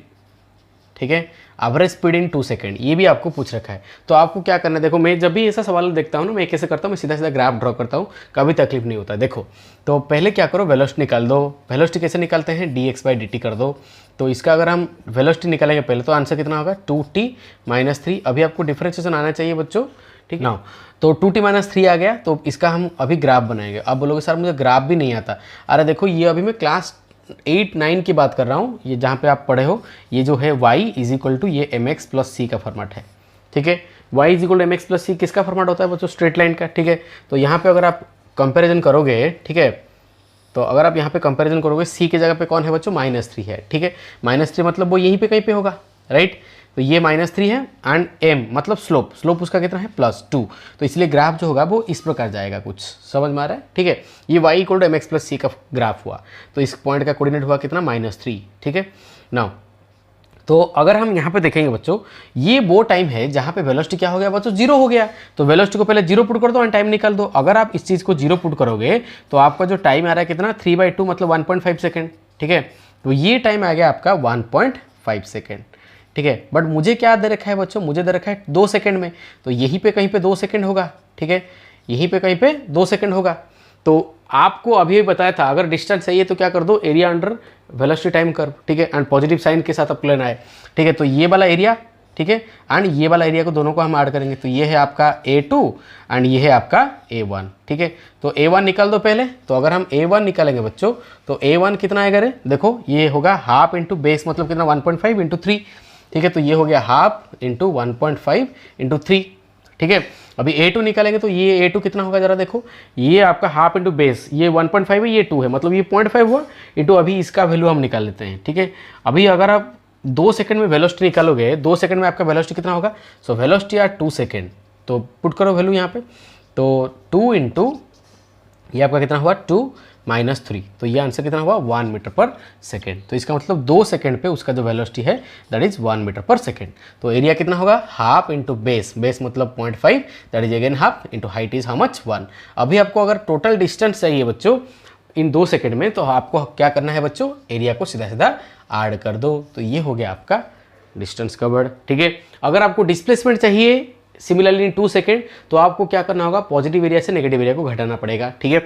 ठीक है, एवरेज स्पीड इन 2 सेकेंड, ये भी आपको पूछ रखा है। तो आपको क्या करना है, देखो मैं जब भी ऐसा सवाल देखता हूँ ना, मैं कैसे करता हूँ, मैं सीधा सीधा ग्राफ ड्रॉ करता हूँ, कभी तकलीफ नहीं होता। देखो तो पहले क्या करो, वेलोसिटी निकाल दो। वेलोसिटी कैसे निकालते हैं, dx/dt कर दो। तो इसका अगर हम वेलोसिटी निकालेंगे पहले, तो आंसर कितना होगा 2t - 3। अभी आपको डिफरेंशिएशन आना चाहिए बच्चों, ठीक ना। तो 2t - 3 आ गया, तो इसका हम अभी ग्राफ बनाएंगे। अब बोलोगे सर मुझे ग्राफ भी नहीं आता। अरे देखो ये अभी मैं क्लास 8-9 की बात कर रहा हूँ, ये जहाँ पे आप पढ़े हो, ये जो है y = ये mx + c का फॉर्मेट है, ठीक है। y = mx + c किसका फॉर्मेट होता है बच्चों, स्ट्रेट लाइन का, ठीक है। तो यहाँ पे अगर आप कंपैरिजन करोगे, ठीक है, तो अगर आप यहाँ पे कंपैरिजन करोगे सी की जगह पे कौन है बच्चों, -3 है, ठीक है। -3 मतलब वो यहीं पे कहीं पे होगा, राइट। तो ये -3 है एंड m मतलब स्लोप उसका कितना है +2। तो इसलिए ग्राफ जो होगा वो इस प्रकार जाएगा, कुछ समझ में आ रहा है, ठीक है। ये y = mx + c का ग्राफ हुआ, तो इस पॉइंट का कोऑर्डिनेट हुआ कितना -3, ठीक है। नाउ तो अगर हम यहाँ पे देखेंगे बच्चों, ये वो टाइम है जहाँ पे वेलोसिटी क्या हो गया बच्चों, 0 हो गया। तो वेलोसिटी को पहले 0 पुट कर दो एंड टाइम निकाल दो। अगर आप इस चीज़ को 0 पुट करोगे तो आपका जो टाइम आ रहा है कितना, 3/2 मतलब 1.5 सेकेंड, ठीक है। तो ये टाइम आ गया आपका 1.5 सेकेंड, ठीक है। बट मुझे क्या दे रखा है बच्चों, मुझे दे रखा है 2 सेकेंड में, तो यहीं पे कहीं पे 2 सेकेंड होगा, ठीक है। यहीं पे कहीं पे 2 सेकेंड होगा। तो आपको अभी भी बताया था अगर डिस्टेंस चाहिए तो क्या कर दो, area under velocity time curve, ठीक है। एंड पॉजिटिव साइन के साथ आपको लेना है, ठीक है। तो ये वाला एरिया, ठीक है, एंड ये वाला एरिया को दोनों को हम ऐड करेंगे। तो ये है आपका A2 एंड ये है आपका A1, ठीक है। तो A1 निकाल दो पहले। तो अगर हम A1 निकालेंगे बच्चों तो A1 कितना आएगा रे, देखो ये होगा हाफ इंटू बेस मतलब कितना 1.5 इंटू 3, ठीक है। तो ये हो गया हाफ इंटू 1.5 इंटू 3, ठीक है। अभी A2 निकालेंगे तो ये A2 कितना होगा जरा देखो, ये आपका हाफ इंटू बेस, ये 1.5 है, ये 2 है, मतलब ये 0.5 हुआ इंटू अभी इसका वैल्यू हम निकाल लेते हैं, ठीक है। अभी अगर आप 2 सेकंड में वेलोसिटी निकालोगे, 2 सेकंड में आपका वेलोसिटी कितना होगा, सो वेलोसिटी आर 2 सेकंड। तो पुट करो वैल्यू यहाँ पे, तो 2 इंटू ये आपका कितना हुआ 2 - 3, तो ये आंसर कितना हुआ 1 मीटर पर सेकेंड। तो इसका मतलब 2 सेकंड पे उसका जो वेलोसिटी है that is 1 metre per second. तो एरिया कितना होगा, हाफ इंटू बेस मतलब 0.5 that is again half into height is how much 1। अभी आपको अगर टोटल डिस्टेंस चाहिए बच्चों इन 2 सेकंड में, तो आपको क्या करना है बच्चों, एरिया को सीधा सीधा ऐड कर दो। तो ये हो गया आपका डिस्टेंस कवर्ड, ठीक है। अगर आपको डिस्प्लेसमेंट चाहिए सिमिलरली इन 2 सेकेंड, तो आपको क्या करना होगा, पॉजिटिव एरिया से नेगेटिव एरिया को घटाना पड़ेगा, ठीक है।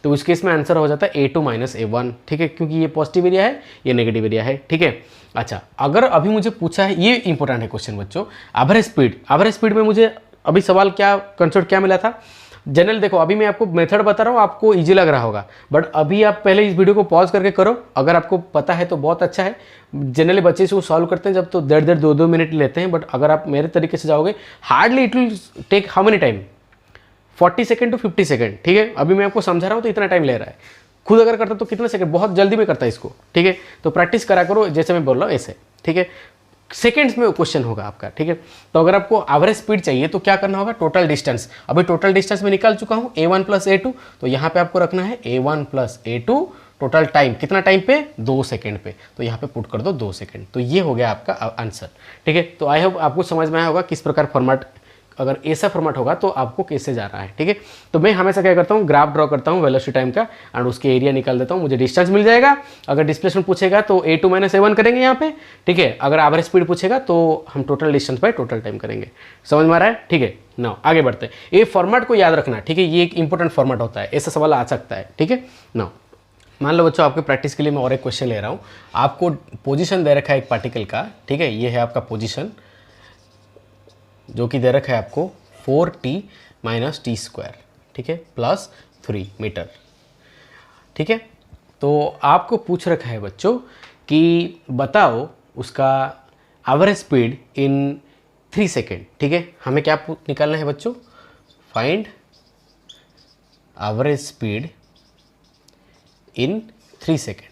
तो उस केस में आंसर हो जाता है A2 - A1, ठीक है, क्योंकि ये पॉजिटिव एरिया है, ये नेगेटिव एरिया है, ठीक है। अच्छा, अगर अभी मुझे पूछा है, ये इंपॉर्टेंट है क्वेश्चन बच्चों, एवरेज स्पीड में मुझे अभी सवाल क्या, कंसेप्ट क्या मिला था जनरल। देखो अभी मैं आपको मेथड बता रहा हूँ, आपको इजी लग रहा होगा, बट अभी आप पहले इस वीडियो को पॉज करके करो। अगर आपको पता है तो बहुत अच्छा है। जनरली बच्चे इसको सॉल्व करते हैं जब तो 1.5 2 मिनट लेते हैं, बट अगर आप मेरे तरीके से जाओगे hardly it will take how many time, 40 second to 50 second, ठीक है। अभी मैं आपको समझा रहा हूँ तो इतना टाइम ले रहा है, खुद अगर करता तो कितना सेकंड, बहुत जल्दी में करता है इसको, ठीक है। तो प्रैक्टिस करा करो जैसे मैं बोल रहा हूँ ऐसे, ठीक है। सेकेंड्स में क्वेश्चन होगा आपका, ठीक है। तो अगर आपको एवरेज स्पीड चाहिए तो क्या करना होगा, टोटल डिस्टेंस, अभी टोटल डिस्टेंस में निकाल चुका हूँ A1 + A2, तो यहाँ पे आपको रखना है A1 + A2, टोटल टाइम कितना टाइम पे, 2 सेकंड पे, तो यहाँ पे पुट कर दो 2 सेकंड। तो ये हो गया आपका आंसर, ठीक है। तो आई होप आपको समझ में आया होगा किस प्रकार फॉर्मेट, अगर ऐसा फॉर्मेट होगा तो आपको कैसे जा रहा है, ठीक है। तो मैं हमेशा क्या करता हूँ, ग्राफ ड्रॉ करता हूँ वेलोसिटी टाइम का एंड उसके एरिया निकाल देता हूँ, मुझे डिस्टेंस मिल जाएगा। अगर डिस्प्लेसमेंट पूछेगा तो A2 - A1 करेंगे यहाँ पे, ठीक है। अगर एवरेज स्पीड पूछेगा तो हम total distance by total time करेंगे। समझ में आ रहा है, ठीक है। नाउ आगे बढ़ते हैं, ये फॉर्मेट को याद रखना, ठीक है, ये एक इंपॉर्टेंट फॉर्मेट होता है, ऐसा सवाल आ सकता है, ठीक है। नाउ मान लो बच्चों आपके प्रैक्टिस के लिए मैं और एक क्वेश्चन ले रहा हूँ। आपको पोजीशन दे रखा है एक पार्टिकल का, ठीक है, ये है आपका पोजीशन जो कि दे रखा है आपको 4t - t², ठीक है, +3 मीटर, ठीक है। तो आपको पूछ रखा है बच्चों कि बताओ उसका एवरेज स्पीड इन 3 सेकेंड, ठीक है। हमें क्या निकालना है बच्चों, find average speed in 3 second,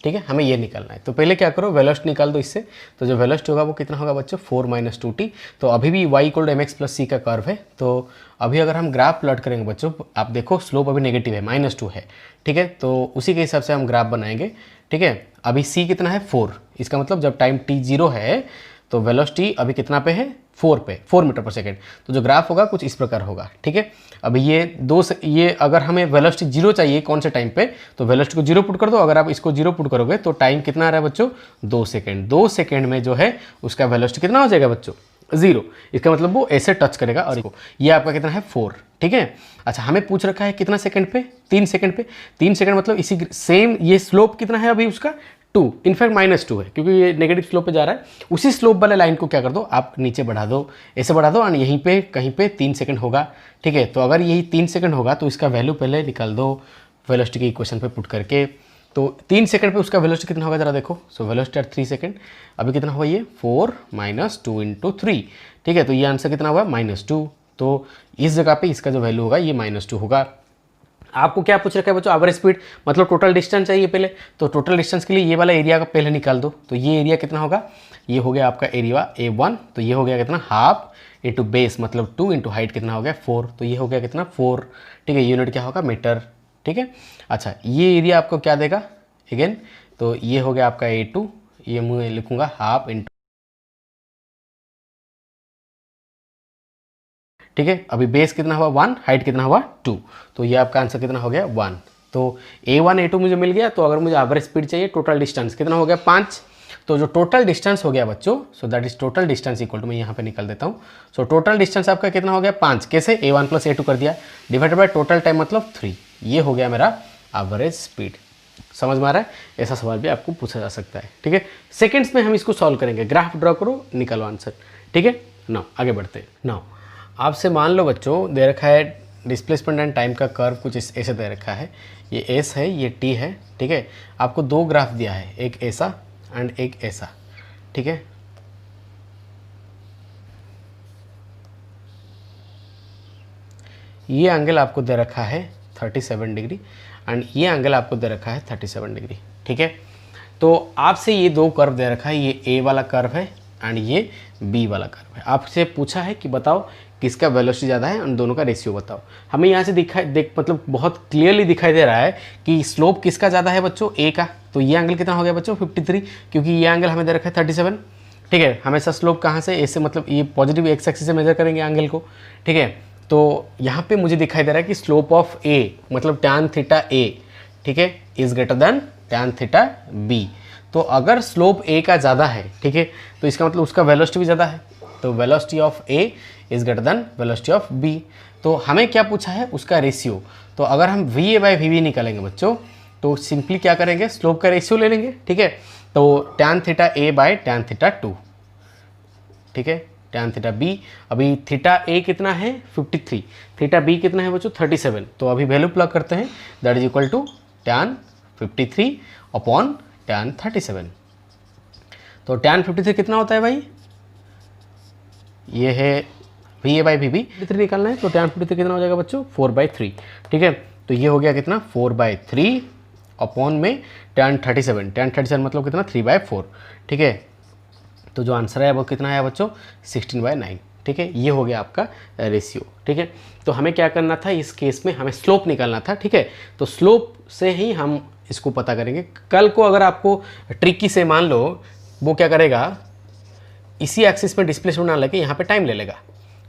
ठीक है, हमें ये निकालना है। तो पहले क्या करो, वेलोसिटी निकाल दो इससे। तो जो वेलोसिटी होगा वो कितना होगा बच्चों, 4 - 2t। तो अभी भी y = mx + c का कर्व है। तो अभी अगर हम ग्राफ प्लॉट करेंगे बच्चों, आप देखो स्लोप अभी नेगेटिव है, -2 है, ठीक है। तो उसी के हिसाब से हम ग्राफ बनाएंगे, ठीक है। अभी c कितना है 4, इसका मतलब जब टाइम t 0 है तो वेलोसिटी अभी कितना पे है, 4 मीटर पर सेकेंड। तो जो ग्राफ होगा कुछ इस प्रकार होगा, ठीक है। अभी ये अगर हमें वेलोसिटी 0 चाहिए कौन से टाइम पे, तो वेलोसिटी को 0 पुट कर दो। अगर आप इसको 0 पुट करोगे तो टाइम कितना आ रहा है बच्चों, 2 सेकेंड। 2 सेकेंड में जो है उसका वेलोसिटी कितना हो जाएगा बच्चों, 0। इसका मतलब वो ऐसे टच करेगा और ये आपका कितना है 4, ठीक है। अच्छा, हमें पूछ रखा है कितना सेकंड पे, 3 सेकंड पे। 3 सेकंड मतलब इसी सेम, ये स्लोप कितना है अभी उसका 2, इनफैक्ट -2 है क्योंकि ये नेगेटिव स्लोप पे जा रहा है। उसी स्लोप वाले लाइन को क्या कर दो, आप नीचे बढ़ा दो, ऐसे बढ़ा दो, और यहीं पे कहीं पे 3 सेकंड होगा, ठीक है। तो अगर यही 3 सेकंड होगा तो इसका वैल्यू पहले निकाल दो वेलोसिटी के इक्वेशन पे पुट करके। तो 3 सेकंड पे उसका वेलोसिटी कितना होगा जरा देखो। सो वेलोसिटी एट 3 सेकंड अभी कितना हुआ, ये 4 - 2 × 3, ठीक है। तो ये आंसर कितना हुआ, -2। तो इस जगह पे इसका जो वैल्यू होगा ये -2 होगा। आपको क्या पूछ रखा है बच्चों, एवरेज स्पीड मतलब टोटल डिस्टेंस चाहिए पहले, तो टोटल डिस्टेंस के लिए ये वाला एरिया का पहले निकाल दो। तो ये एरिया कितना होगा, ये हो गया आपका एरिया A1, तो ये हो गया कितना हाफ इंटू बेस मतलब 2 इंटू हाइट कितना हो गया 4, तो ये हो गया कितना 4, ठीक है। यूनिट क्या होगा मीटर, ठीक है। अच्छा ये एरिया आपको क्या देगा अगेन, तो ये हो गया आपका A2, ये मैं लिखूंगा हाफ इंटू, ठीक है। अभी बेस कितना हुआ 1, हाइट कितना हुआ 2, तो ये आपका आंसर कितना हो गया 1। तो A1 A2 मुझे मिल गया। तो अगर मुझे एवरेज स्पीड चाहिए, टोटल डिस्टेंस कितना हो गया 5, तो जो टोटल डिस्टेंस हो गया बच्चों, so that is total distance equal to, मैं यहाँ पे निकल देता हूँ। सो टोटल डिस्टेंस आपका कितना हो गया 5, कैसे A1 प्लस A2 कर दिया, डिवाइडेड बाय टोटल टाइम मतलब 3, ये हो गया मेरा एवरेज स्पीड। समझ में आ रहा है, ऐसा सवाल भी आपको पूछा जा सकता है, ठीक है। सेकेंड्स में हम इसको सॉल्व करेंगे, ग्राफ ड्रॉ करो निकालो आंसर, ठीक है। नाउ आगे बढ़ते हैं। नाउ आपसे मान लो बच्चों दे रखा है डिस्प्लेसमेंट एंड टाइम का कर्व कुछ ऐसे दे रखा है, ये एस है ये टी है, ठीक है। आपको दो ग्राफ दिया है, एक ऐसा एंड एक ऐसा, ठीक है। ये एंगल आपको दे रखा है 37 डिग्री एंड ये एंगल आपको दे रखा है 37 डिग्री, ठीक है। तो आपसे ये दो कर्व दे रखा है, ये ए वाला कर्व है एंड ये बी वाला कर्व है। आपसे पूछा है कि बताओ किसका वेलोसिटी ज़्यादा है, उन दोनों का रेशियो बताओ। हमें यहाँ से मतलब बहुत क्लियरली दिखाई दे रहा है कि स्लोप किसका ज़्यादा है बच्चों, ए का। तो ये एंगल कितना हो गया बच्चों 53, क्योंकि ये एंगल हमें दे रखा है 37, ठीक है। हमेशा स्लोप कहाँ से, ए से, मतलब ये पॉजिटिव एक्स एक्सिस से मेजर करेंगे एंगल को, ठीक है। तो यहाँ पे मुझे दिखाई दे रहा है कि स्लोप ऑफ ए मतलब टैन थीटा ए, ठीक है, is greater than tan theta B. तो अगर स्लोप ए का ज़्यादा है, ठीक है, तो इसका मतलब उसका वेलोसिटी भी ज़्यादा है। तो velocity of A is greater than velocity of B. तो हमें क्या पूछा है, उसका रेशियो। तो अगर हम V A by V B निकालेंगे बच्चों, तो सिंपली क्या करेंगे, स्लोप का रेशियो ले लेंगे, ठीक है। तो टैन थीटा ए बाय टैन थीटा 2, ठीक है, टैन थीटा बी। अभी थीटा ए कितना है 53, थीटा बी कितना है बच्चों 37। तो अभी वैल्यू प्लग करते हैं, that is equal to tan 53 upon tan 37। तो टैन 53 कितना होता है भाई, ये है V A by V B, 3 निकालना है। तो टैन 53 कितना हो जाएगा बच्चों 4/3, ठीक है। तो ये हो गया कितना 4/3 अपॉन में टैन 37, टैन 37 मतलब कितना 3/4, ठीक है। तो जो आंसर है वो कितना है बच्चों 16/9, ठीक है। ये हो गया आपका रेशियो, ठीक है। तो हमें क्या करना था इस केस में, हमें स्लोप निकालना था, ठीक है। तो स्लोप से ही हम इसको पता करेंगे। कल को अगर आपको ट्रिकी से मान लो वो क्या करेगा, इसी एक्सिस में डिस्प्लेसमेंट ना लेके यहाँ पे टाइम ले लेगा,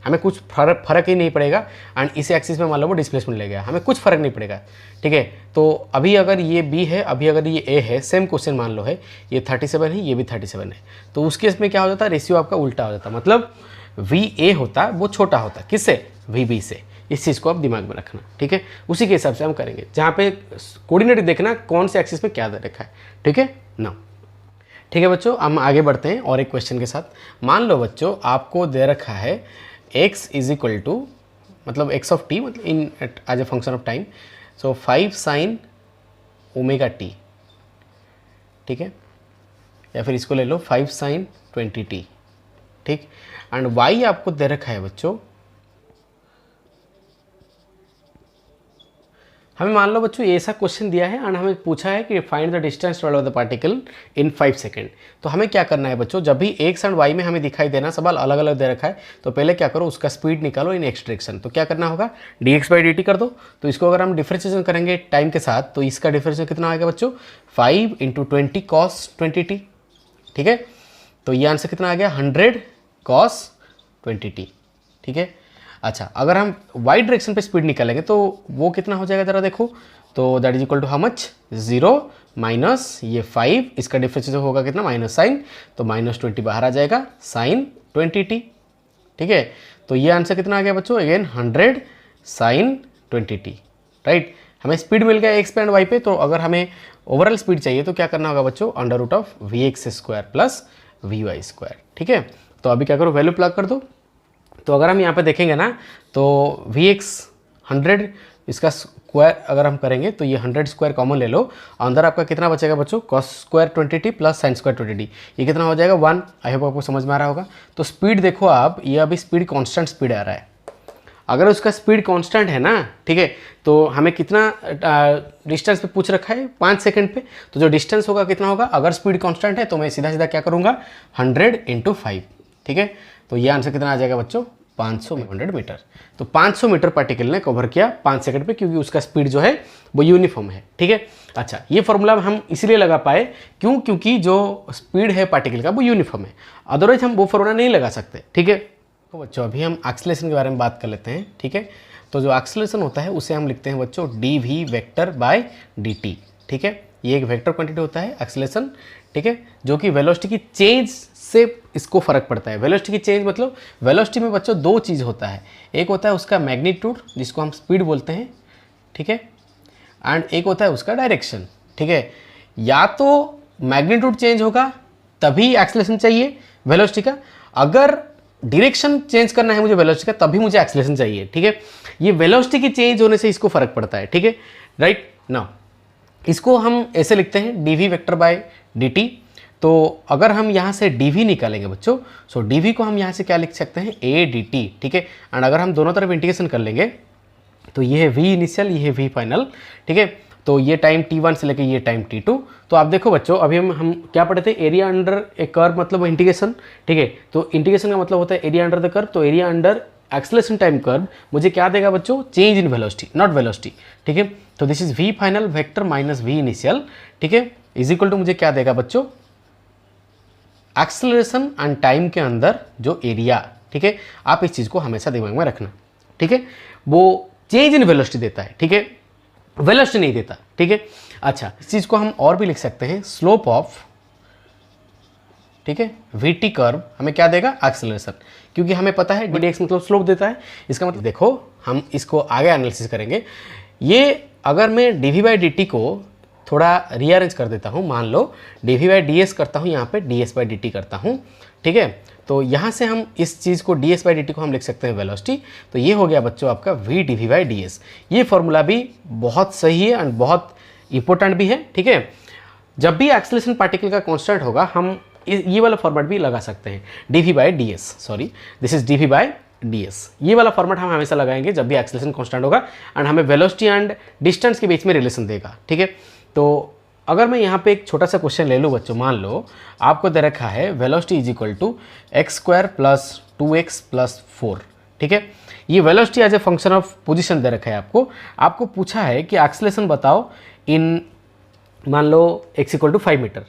हमें कुछ फर्क ही नहीं पड़ेगा। एंड इसी एक्सिस में मान लो वो डिस्प्लेसमेंट ले गया, हमें कुछ फर्क नहीं पड़ेगा, ठीक है। तो अभी अगर ये बी है, अभी अगर ये ए है, सेम क्वेश्चन मान लो है, ये 37 है, ये भी 37 है, तो उस केस में क्या हो जाता है, रेशियो आपका उल्टा हो जाता, मतलब वी ए होता वो छोटा होता किससे, वी बी से। इस चीज़ को आप दिमाग में रखना, ठीक है। उसी के हिसाब से हम करेंगे, जहाँ पे कोऑर्डिनेट देखना कौन से एक्सिस में क्या दे रखा है, ठीक है ना। ठीक है बच्चों, हम आगे बढ़ते हैं और एक क्वेश्चन के साथ। मान लो बच्चों आपको दे रखा है x इज इक्वल टू मतलब x ऑफ t मतलब in as a function of time, so 5 sin omega t, ठीक है, या फिर इसको ले लो 5 sin 20t, ठीक। एंड y आपको दे रखा है बच्चों, हमें मान लो बच्चों ये ऐसा क्वेश्चन दिया है एंड हमें पूछा है कि find the distance travel of the particle in 5 second. तो हमें क्या करना है बच्चों, जब भी एक्स एंड वाई में हमें दिखाई देना सवाल अलग अलग दे रखा है, तो पहले क्या करो उसका स्पीड निकालो इन एक्स डायरेक्शन। तो क्या करना होगा dx/dt कर दो। तो इसको अगर हम डिफरेंशिएशन करेंगे टाइम के साथ, तो इसका डिफरेंशिएशन कितना आएगा बच्चों 5 × 20 cos 20t, ठीक है। तो ये आंसर कितना आ गया 100 cos 20t, ठीक है। अच्छा अगर हम वाई डायरेक्शन पे स्पीड निकालेंगे तो वो कितना हो जाएगा ज़रा देखो, तो that is equal to how much 0 minus ये 5, इसका डिफरेंशिएशन होगा कितना माइनस साइन, तो -20 बाहर आ जाएगा sin 20t, ठीक है। तो ये आंसर कितना आ गया बच्चों अगेन 100 sin 20t, राइट। हमें स्पीड मिल गया एक्स पे एंड वाई पे। तो अगर हमें ओवरऑल स्पीड चाहिए तो क्या करना होगा बच्चों √of vx² प्लस vy², ठीक है। तो अभी क्या करो वैल्यू प्लग कर दो। तो अगर हम यहाँ पे देखेंगे ना तो vx 100, इसका स्क्वायर अगर हम करेंगे तो ये 100 स्क्वायर कॉमन ले लो, अंदर आपका कितना बचेगा बच्चों cos² 20t plus sin² 20t, ये कितना हो जाएगा 1। आई होप आपको समझ में आ रहा होगा। तो स्पीड देखो आप, ये अभी स्पीड कांस्टेंट स्पीड आ रहा है। अगर उसका स्पीड कांस्टेंट है ना, ठीक है, तो हमें कितना डिस्टेंस पे पूछ रखा है 5 सेकंड पे, तो जो डिस्टेंस होगा कितना होगा, अगर स्पीड कांस्टेंट है तो मैं सीधा सीधा क्या करूँगा 100 × 5, ठीक है। तो ये आंसर कितना आ जाएगा बच्चों 500 मीटर। तो 500 मीटर पार्टिकल ने कवर किया 5 सेकंड पे, क्योंकि उसका स्पीड जो है वो यूनिफॉर्म है, ठीक है। अच्छा, ये फॉर्मूला हम इसलिए लगा पाए क्योंकि जो स्पीड है पार्टिकल का वो यूनिफॉर्म है, अदरवाइज हम वो फॉर्मूला नहीं लगा सकते, ठीक है। तो बच्चों अभी हम एक्सेलरेशन के बारे में बात कर लेते हैं, ठीक है। तो जो एक्सेलरेशन होता है उसे हम लिखते हैं बच्चों dv वेक्टर बाय dt, ठीक है। ये एक वेक्टर क्वांटिटी होता है एक्सेलरेशन, ठीक है, जो कि वेलोसिटी की चेंज से इसको फर्क पड़ता है। वेलोसिटी की चेंज मतलब वेलोसिटी में बच्चों दो चीज़ होता है, एक होता है उसका मैग्नीट्यूड जिसको हम स्पीड बोलते हैं, ठीक है, एंड एक होता है उसका डायरेक्शन, ठीक है। या तो मैग्नीट्यूड चेंज होगा तभी एक्सेलरेशन चाहिए वेलोसिटी का, अगर डायरेक्शन चेंज करना है मुझे वेलोसिटी का तभी मुझे एक्सेलरेशन चाहिए, ठीक है। ये वेलोसिटी की चेंज होने से इसको फर्क पड़ता है, ठीक है, राइट। नाउ इसको हम ऐसे लिखते हैं dv वेक्टर बाय dt। तो अगर हम यहाँ से dv निकालेंगे बच्चों, सो dv को हम यहाँ से क्या लिख सकते हैं a dt, ठीक है। एंड अगर हम दोनों तरफ इंटीग्रेशन कर लेंगे तो ये है v इनिशियल, ये है v फाइनल, ठीक है। तो ये टाइम t1 से लेके ये टाइम t2। तो आप देखो बच्चों अभी हम क्या पढ़े थे, एरिया अंडर ए कर्व मतलब इंटीग्रेशन, ठीक है। तो इंटीग्रेशन का मतलब होता है एरिया अंडर द कर्व, तो area under acceleration time curve मुझे क्या देगा बच्चों, change in velocity, not velocity, ठीक है। तो this is v final vector minus v initial, ठीक है, इज इक्वल टू मुझे क्या देगा बच्चों, एक्सेलरेशन एंड टाइम के अंदर जो एरिया, ठीक है। आप इस चीज़ को हमेशा दिमाग में रखना, ठीक है। वो चेंज इन वेलोसिटी देता है, ठीक है, वेलोसिटी नहीं देता, ठीक है। अच्छा, इस चीज़ को हम और भी लिख सकते हैं स्लोप ऑफ, ठीक है, वीटी कर्व हमें क्या देगा, एक्सेलरेशन, क्योंकि हमें पता है dx मतलब स्लोप देता है। इसका मतलब देखो हम इसको आगे एनालिसिस करेंगे। ये अगर मैं dv/dt को थोड़ा रीअरेंज कर देता हूँ, मान लो dv/ds करता हूँ, यहाँ पे ds/dt करता हूँ, ठीक है। तो यहाँ से हम इस चीज़ को ds/dt को हम लिख सकते हैं वेलोसिटी। तो ये हो गया बच्चों आपका v dv/ds। ये फॉर्मूला भी बहुत सही है एंड बहुत इंपॉर्टेंट भी है, ठीक है। जब भी एक्सेलरेशन पार्टिकल का कांस्टेंट होगा हम ये वाला फॉर्मेट भी लगा सकते हैं, dv/ds, sorry this is dv/ds। ये वाला फॉर्मेट हम हमेशा लगाएंगे जब भी एक्सेलरेशन कांस्टेंट होगा एंड हमें वेलोसिटी एंड डिस्टेंस के बीच में रिलेशन देगा, ठीक है। तो अगर मैं यहाँ पे एक छोटा सा क्वेश्चन ले लूँ बच्चों, मान लो आपको दे रखा है velocity is equal to x² + 2x + 4, ठीक है। ये velocity as a function of position दे रखा है आपको पूछा है कि एक्सेलरेशन बताओ इन, मान लो x = 5 मीटर,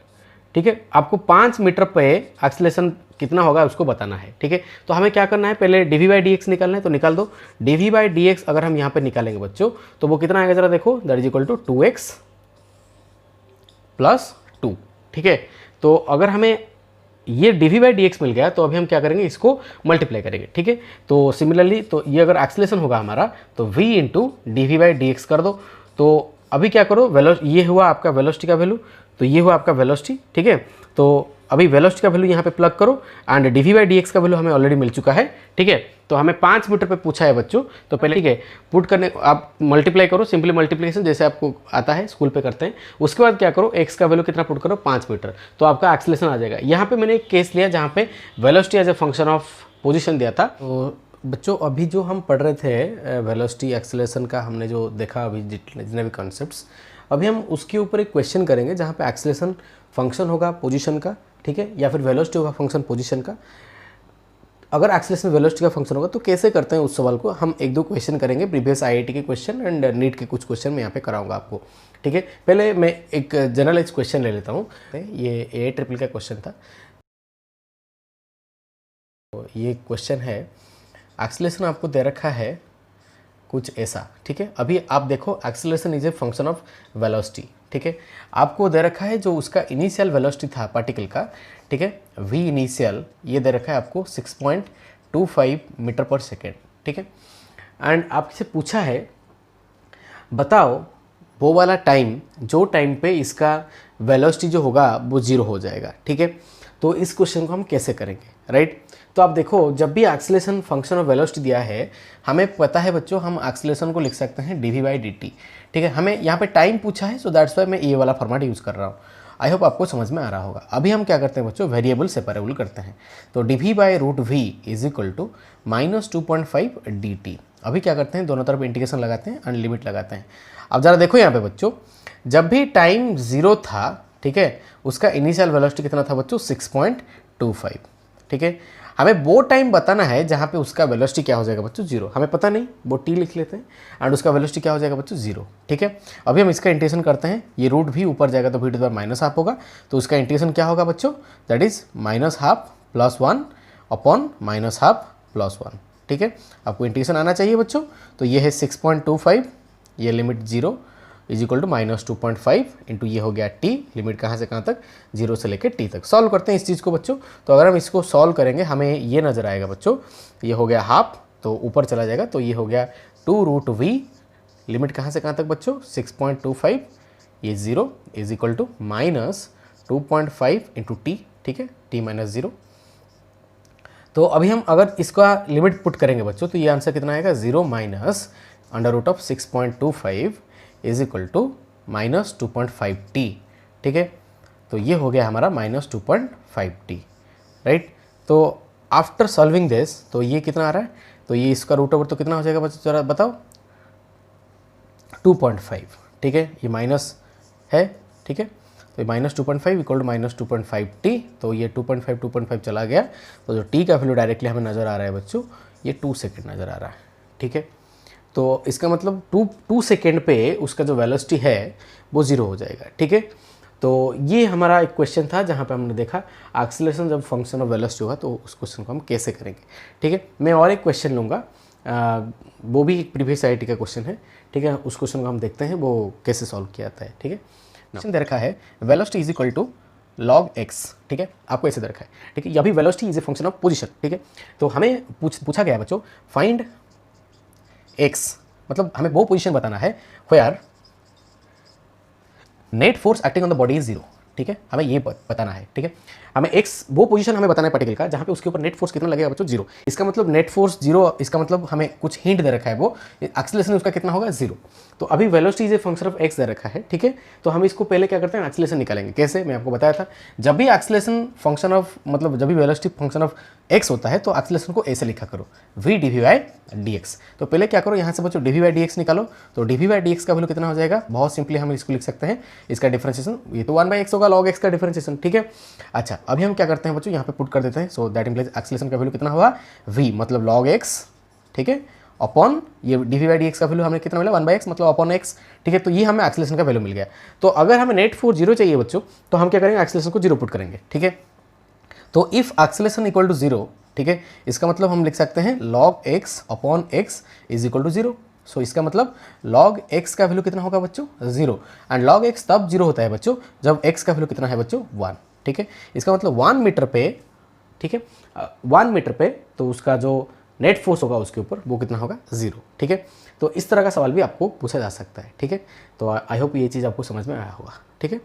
ठीक है। आपको 5 मीटर पे एक्सेलरेशन कितना होगा उसको बताना है, ठीक है। तो हमें क्या करना है, पहले dv/dx निकालना है, तो निकाल दो। dv/dx अगर हम यहाँ पे निकालेंगे बच्चों तो वो कितना आएगा जरा देखो, that is equal to 2x + 2, ठीक है। तो अगर हमें ये dv/dx मिल गया तो अभी हम क्या करेंगे, इसको मल्टीप्लाई करेंगे, ठीक है। तो सिमिलरली तो ये अगर एक्सेलरेशन होगा हमारा तो v × dv/dx कर दो। तो अभी क्या करो, ये हुआ आपका वेलोसिटी का वैल्यू, तो ये हुआ आपका वेलोसिटी, ठीक है। तो अभी वेलोसिटी का वैल्यू यहाँ पे प्लग करो एंड dv/dx का वैल्यू हमें ऑलरेडी मिल चुका है, ठीक है। तो हमें 5 मीटर पे पूछा है बच्चों, तो पहले ठीक है पुट करने आप मल्टीप्लाई करो, सिंपली मल्टीप्लिकेशन जैसे आपको आता है स्कूल पे करते हैं। उसके बाद क्या करो, x का वैल्यू कितना पुट करो, 5 मीटर, तो आपका एक्सेलरेशन आ जाएगा। यहाँ पे मैंने एक केस लिया जहाँ पे velocity as a function of position दिया था। तो बच्चों अभी जो हम पढ़ रहे थे वेलोसिटी एक्सेलरेशन का, हमने जो देखा अभी जितने भी कॉन्सेप्ट्स, अभी हम उसके ऊपर एक क्वेश्चन करेंगे जहाँ पे एक्सेलरेशन फंक्शन होगा पोजीशन का, ठीक है, या फिर वेलोसिटी होगा फंक्शन पोजीशन का। अगर एक्सेलरेशन वेलोसिटी का फंक्शन होगा तो कैसे करते हैं उस सवाल को हम 1-2 क्वेश्चन करेंगे, प्रीवियस IIT के क्वेश्चन एंड नीट के कुछ क्वेश्चन मैं यहाँ पे कराऊंगा आपको, ठीक है। पहले मैं एक जनरलाइज क्वेश्चन ले लेता हूँ, ये AIEEE का क्वेश्चन था। तो ये क्वेश्चन है, एक्सेलरेशन आपको दे रखा है कुछ ऐसा, ठीक है। अभी आप देखो acceleration is a function of velocity, ठीक है। आपको दे रखा है जो उसका इनिशियल वेलोसिटी था पार्टिकल का, ठीक है, v इनिशियल ये दे रखा है आपको 6.25 मीटर पर सेकेंड, ठीक है। एंड आपसे पूछा है बताओ वो वाला टाइम जो टाइम पे इसका वेलोसिटी जो होगा वो 0 हो जाएगा, ठीक है। तो इस क्वेश्चन को हम कैसे करेंगे, राइट। तो आप देखो जब भी एक्सेलरेशन फंक्शन ऑफ वेलोसिटी दिया है, हमें पता है बच्चों हम एक्सेलरेशन को लिख सकते हैं dv/dt, ठीक है। हमें यहाँ पे टाइम पूछा है, सो दैट्स वाई मैं ये वाला फॉर्मेट यूज़ कर रहा हूँ। आई होप आपको समझ में आ रहा होगा। अभी हम क्या करते हैं बच्चों, वेरिएबल सेपरेबल करते हैं। तो dv/√v = -2.5 dt। अभी क्या करते हैं, दोनों तरफ इंटीग्रेशन लगाते हैं एंड लिमिट लगाते हैं। अब ज़रा देखो यहाँ पे बच्चों, जब भी टाइम 0 था, ठीक है, उसका इनिशियल वेलोसिटी कितना था बच्चों, 6.25, ठीक है। हमें वो टाइम बताना है जहाँ पे उसका वेलोसिटी क्या हो जाएगा बच्चों, 0। हमें पता नहीं, वो टी लिख लेते हैं एंड उसका वेलोसिटी क्या हो जाएगा बच्चों, 0, ठीक है। अभी हम इसका इंटीग्रेशन करते हैं, ये रूट भी ऊपर जाएगा तो v to the minus half होगा, तो उसका इंटीग्रेशन क्या होगा बच्चों, दैट इज -12 + 1 अपॉन -12 + 1, ठीक है। आपको इंटीग्रेशन आना चाहिए बच्चों। तो ये है 6.25, ये limit 0 is equal to -2.5 into ये हो गया t, लिमिट कहाँ से कहाँ तक, 0 से लेकर t तक। सॉल्व करते हैं इस चीज़ को बच्चों। तो अगर हम इसको सॉल्व करेंगे हमें ये नज़र आएगा बच्चों, ये हो गया हाफ, तो ऊपर चला जाएगा, तो ये हो गया 2√v, लिमिट कहाँ से कहाँ तक बच्चों, 6.25, ये 0 is equal to -2.5 into t, ठीक है, t - 0। तो अभी हम अगर इसका लिमिट पुट करेंगे बच्चों, तो ये आंसर कितना आएगा, 0 minus √6.25 is equal to -2.5t, ठीक है। तो ये हो गया हमारा -2.5t, राइट। तो आफ्टर सॉल्विंग दिस, तो ये कितना आ रहा है, तो ये इसका रूट ओवर तो कितना हो जाएगा बच्चों, जरा बताओ, 2.5, ठीक है, ये माइनस है, ठीक है। तो ये -2.5 इक्वल टू -2.5t, तो ये 2.5 चला गया, तो जो t का वैल्यू डायरेक्टली हमें नज़र आ रहा है बच्चों, ये 2 सेकेंड नज़र आ रहा है, ठीक है। तो इसका मतलब 2 सेकेंड पे उसका जो वेलोसिटी है वो 0 हो जाएगा, ठीक है। तो ये हमारा एक क्वेश्चन था जहाँ पे हमने देखा एक्सीलरेशन जब फंक्शन ऑफ वेलोसिटी होगा तो उस क्वेश्चन को हम कैसे करेंगे, ठीक है। मैं और एक क्वेश्चन लूँगा, वो भी एक प्रीवियस आईआईटी का क्वेश्चन है, ठीक है। उस क्वेश्चन को हम देखते हैं वो कैसे सॉल्व किया जाता है, ठीक है। क्वेश्चन दे रखा है velocity is equal to log x, ठीक है, आपको ऐसे दे रखा है, ठीक है। ये अभी velocity is a function of position, ठीक है। तो हमें पूछा गया बच्चों, फाइंड x, मतलब हमें वो पोजीशन बताना है where net force acting on the body is 0, ठीक है। हमें ये बताना है, ठीक है। हमें x वो पोजीशन हमें बताना है पार्टिकल का जहाँ पे उसके ऊपर नेट फोर्स कितना लगेगा बच्चों, 0। इसका मतलब नेट फोर्स 0, इसका मतलब हमें कुछ हिंट दे रखा है, वो एक्सीलरेशन उसका कितना होगा, 0। तो अभी velocity is a function of x दे रखा है, ठीक है। तो हम इसको पहले क्या करते हैं, एक्सीलरेशन निकालेंगे। कैसे, मैं आपको बताया था, जब भी एक्सीलरेशन फंक्शन ऑफ, मतलब जब भी वेलोसिटी फंक्शन ऑफ x होता है तो एक्सीलरेशन को ऐसे लिखा करो, v dv/dx। तो पहले क्या करो, यहाँ से बच्चों dv/dx निकालो, तो dv/dx का वैल्यू कितना हो जाएगा, बहुत सिंपली हम इसको लिख सकते हैं, इसका डिफरेंशिएशन, ये तो 1/x होगा, log x का डिफरेंशिएशन, ठीक है। अच्छा, अभी हम क्या करते हैं बच्चों, यहाँ पे पुट कर देते हैं, सो दैट इम्प्लाइज एक्सीलरेशन का वैल्यू कितना हुआ, v मतलब log x, ठीक है, अपॉन ये dv/dx का वैल्यू हमें कितना मिला, 1/x मतलब अपॉन x, ठीक है। तो ये हमें एक्सीलरेशन का वैल्यू मिल गया। तो अगर हमें नेट फोर्स 0 चाहिए बच्चों, तो हम क्या करेंगे, एक्सीलरेशन को 0 पुट करेंगे, ठीक है। तो इफ एक्सीलरेशन इक्वल टू 0, ठीक है, इसका मतलब हम लिख सकते हैं log x upon x is equal to 0। So इसका मतलब log x का वैल्यू कितना होगा बच्चों, 0। एंड log x तब 0 होता है बच्चों जब x का वैल्यू कितना है बच्चों, 1, ठीक है। इसका मतलब 1 मीटर पे, ठीक है, 1 मीटर पे तो उसका जो नेट फोर्स होगा उसके ऊपर वो कितना होगा, 0, ठीक है। तो इस तरह का सवाल भी आपको पूछा जा सकता है, ठीक है। तो आई होप ये चीज़ आपको समझ में आया होगा, ठीक है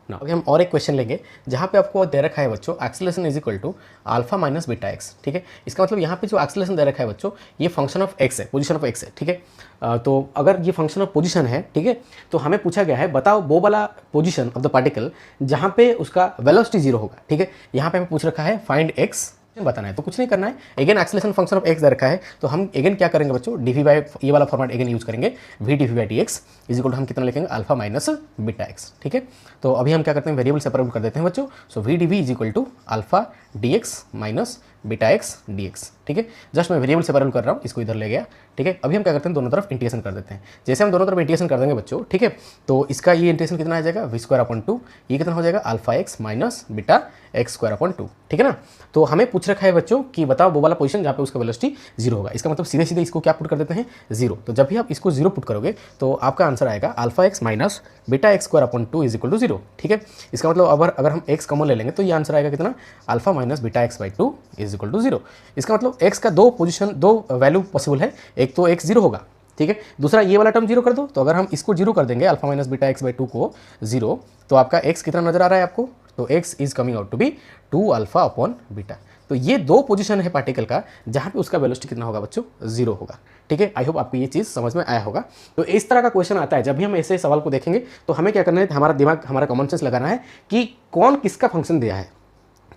ना। अभी हम और एक क्वेश्चन लेंगे जहाँ पे आपको दे रखा है बच्चों acceleration is equal to alpha minus beta X, ठीक है। इसका मतलब यहाँ पे जो एक्सीलरेशन दे रखा है बच्चों, ये फंक्शन ऑफ एक्स है, पोजीशन ऑफ एक्स है, ठीक है। तो अगर ये फंक्शन ऑफ पोजीशन है, ठीक है, तो हमें पूछा गया है बताओ वो वाला पोजीशन ऑफ द पार्टिकल जहाँ पे उसका वेलोसिटी 0 होगा, ठीक है। यहाँ पे हमें पूछ रखा है फाइंड एक्स बताना है, तो कुछ नहीं करना है, again acceleration function of X दे रखा है, तो हम अगेन क्या करेंगे बच्चों, dv बाय, ये वाला फॉर्मेट अगेन यूज करेंगे, v dv/dx is equal to हम कितना लिखेंगे, अल्फा माइनस बीटा एक्स, ठीक है। तो अभी हम क्या करते हैं, वेरिएबल सेपरेट कर देते हैं बच्चों। So v dv is equal to alpha dx minus beta X dx, ठीक है। जस्ट मैं वेरिएबल सेपरेट कर रहा हूँ, इसको इधर ले गया, ठीक है। अभी हम क्या करते हैं, दोनों तरफ इंटीग्रेशन कर देते हैं। जैसे हम दोनों तरफ इंटीग्रेशन कर देंगे बच्चों, ठीक है, तो इसका ये इंटीग्रेशन कितना आ जाएगा, v²/2, ये कितना हो जाएगा, alpha X minus beta x²/2, ठीक है ना। तो हमें पूछ रखा है बच्चों कि बताओ वो वाला पोजीशन जहाँ पे उसका वेलोसिटी 0 होगा। इसका मतलब सीधे सीधे इसको क्या पुट कर देते हैं, 0। तो जब भी आप इसको 0 पुट करोगे तो आपका आंसर आएगा alpha X minus beta x²/2 is equal to 0, ठीक है। इसका मतलब अगर हम x कॉमन ले लेंगे तो ये आंसर आएगा कितना, alpha minus beta x/2 is equal to 0। इसका मतलब x का दो वैल्यू पॉसिबल है, एक तो x 0 होगा, ठीक है, दूसरा ये वाला टर्म 0 कर दो। तो अगर हम इसको 0 कर देंगे, अल्फा माइनस बीटा x/2 को 0, तो आपका x कितना नजर आ रहा है आपको, तो x is coming out to be 2 alpha upon beta. तो ये दो पोजीशन है पार्टिकल का जहाँ पे उसका वेलोसिटी कितना होगा बच्चों, 0 होगा, ठीक है। आई होप आपको ये चीज़ समझ में आया होगा। तो इस तरह का क्वेश्चन आता है, जब भी हम ऐसे सवाल को देखेंगे तो हमें क्या करना है, हमारा दिमाग, हमारा कॉमन सेंस लगाना है कि कौन किसका फंक्शन दिया है,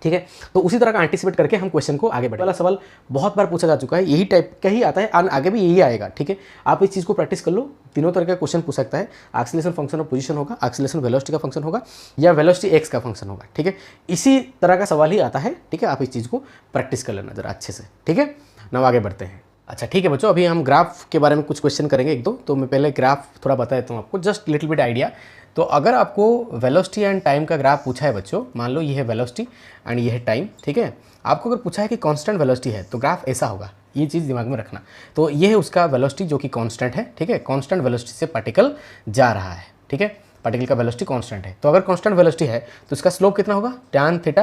ठीक है। तो उसी तरह का एंटिसिपेट करके हम क्वेश्चन को आगे बढ़े। वाला सवाल बहुत बार पूछा जा चुका है, यही टाइप का ही आता है और आगे भी यही आएगा, ठीक है। आप इस चीज़ को प्रैक्टिस कर लो, तीनों तरह का क्वेश्चन पूछ सकता है। एक्सीलरेशन फंक्शन ऑफ पोजीशन होगा, एक्सीलरेशन वेलोसिटी का फंक्शन होगा, या वेलोसिटी एक्स का फंक्शन होगा, ठीक है। इसी तरह का सवाल ही आता है, ठीक है। आप इस चीज़ को प्रैक्टिस कर लेना जरा अच्छे से, ठीक है ना। आगे बढ़ते हैं। अच्छा ठीक है बच्चों, अभी हम ग्राफ के बारे में कुछ क्वेश्चन करेंगे एक दो। तो मैं पहले ग्राफ थोड़ा बता देता हूँ आपको, जस्ट लिटिल बिट आइडिया। तो अगर आपको वेलोसिटी एंड टाइम का ग्राफ पूछा है बच्चों, मान लो ये है वेलोसिटी एंड ये है टाइम, ठीक है। आपको अगर पूछा है कि कांस्टेंट वेलोसिटी है तो ग्राफ ऐसा होगा, ये चीज़ दिमाग में रखना। तो ये है उसका वेलोसिटी जो कि कांस्टेंट है, ठीक है। कांस्टेंट वेलोसिटी से पार्टिकल जा रहा है, ठीक है। पार्टिकल का वेलोसिटी कांस्टेंट है। तो अगर कांस्टेंट वेलोसिटी है तो इसका स्लोप कितना होगा, टैन थीटा।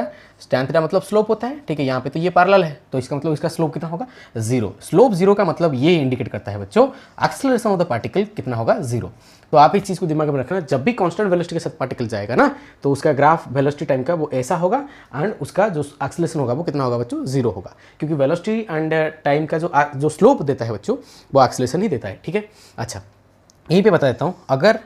टैन थीटा मतलब स्लोप होता है, ठीक है। यहाँ पे तो ये पैरेलल है, तो इसका मतलब इसका स्लोप कितना होगा, जीरो। स्लोप जीरो का मतलब ये इंडिकेट करता है बच्चों एक्सेलरेशन ऑफ द पार्टिकल कितना होगा, जीरो। तो आप इस चीज़ को दिमाग में रखना, जब भी कांस्टेंट वेलोसिटी के साथ पार्टिकल जाएगा ना, तो उसका ग्राफ वेलोसिटी टाइम का वो ऐसा होगा एंड उसका जो एक्सेलरेशन होगा वो कितना होगा बच्चों, जीरो होगा। क्योंकि वेलोसिटी एंड टाइम का जो स्लोप देता है बच्चों वो एक्सेलरेशन ही देता है, ठीक है। अच्छा यहीं पे बता देता हूँ, अगर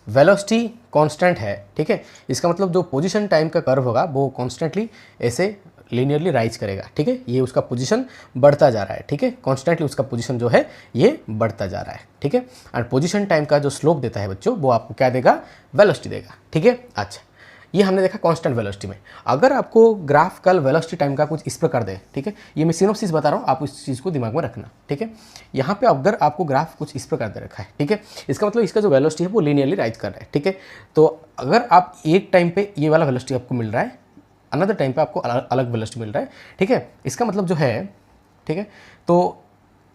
वेलोसिटी कांस्टेंट है, ठीक है, इसका मतलब जो पोजीशन टाइम का कर्व होगा वो कॉन्स्टेंटली ऐसे लीनियरली राइज करेगा, ठीक है। ये उसका पोजीशन बढ़ता जा रहा है, ठीक है। कॉन्स्टेंटली उसका पोजीशन जो है ये बढ़ता जा रहा है, ठीक है। और पोजीशन टाइम का जो स्लोप देता है बच्चों वो आपको क्या देगा, वेलोसिटी देगा, ठीक है। अच्छा ये हमने देखा कांस्टेंट वेलोसिटी में। अगर आपको ग्राफ कल वेलोसिटी टाइम का कुछ इस प्रकार दे, ठीक है, ये मैं सिनॉप्सिस बता रहा हूँ, आप इस चीज़ को दिमाग में रखना, ठीक है। यहाँ पे अगर आपको ग्राफ कुछ इस प्रकार दे रखा है, ठीक है, इसका मतलब इसका जो वेलोसिटी है वो लीनियरली राइज कर रहा है, ठीक है। तो अगर आप एक टाइम पे ये वाला वेलोसिटी आपको मिल रहा है, अनदर टाइम पे आपको अलग वेलोसिटी मिल रहा है, ठीक है। इसका मतलब जो है, ठीक है, तो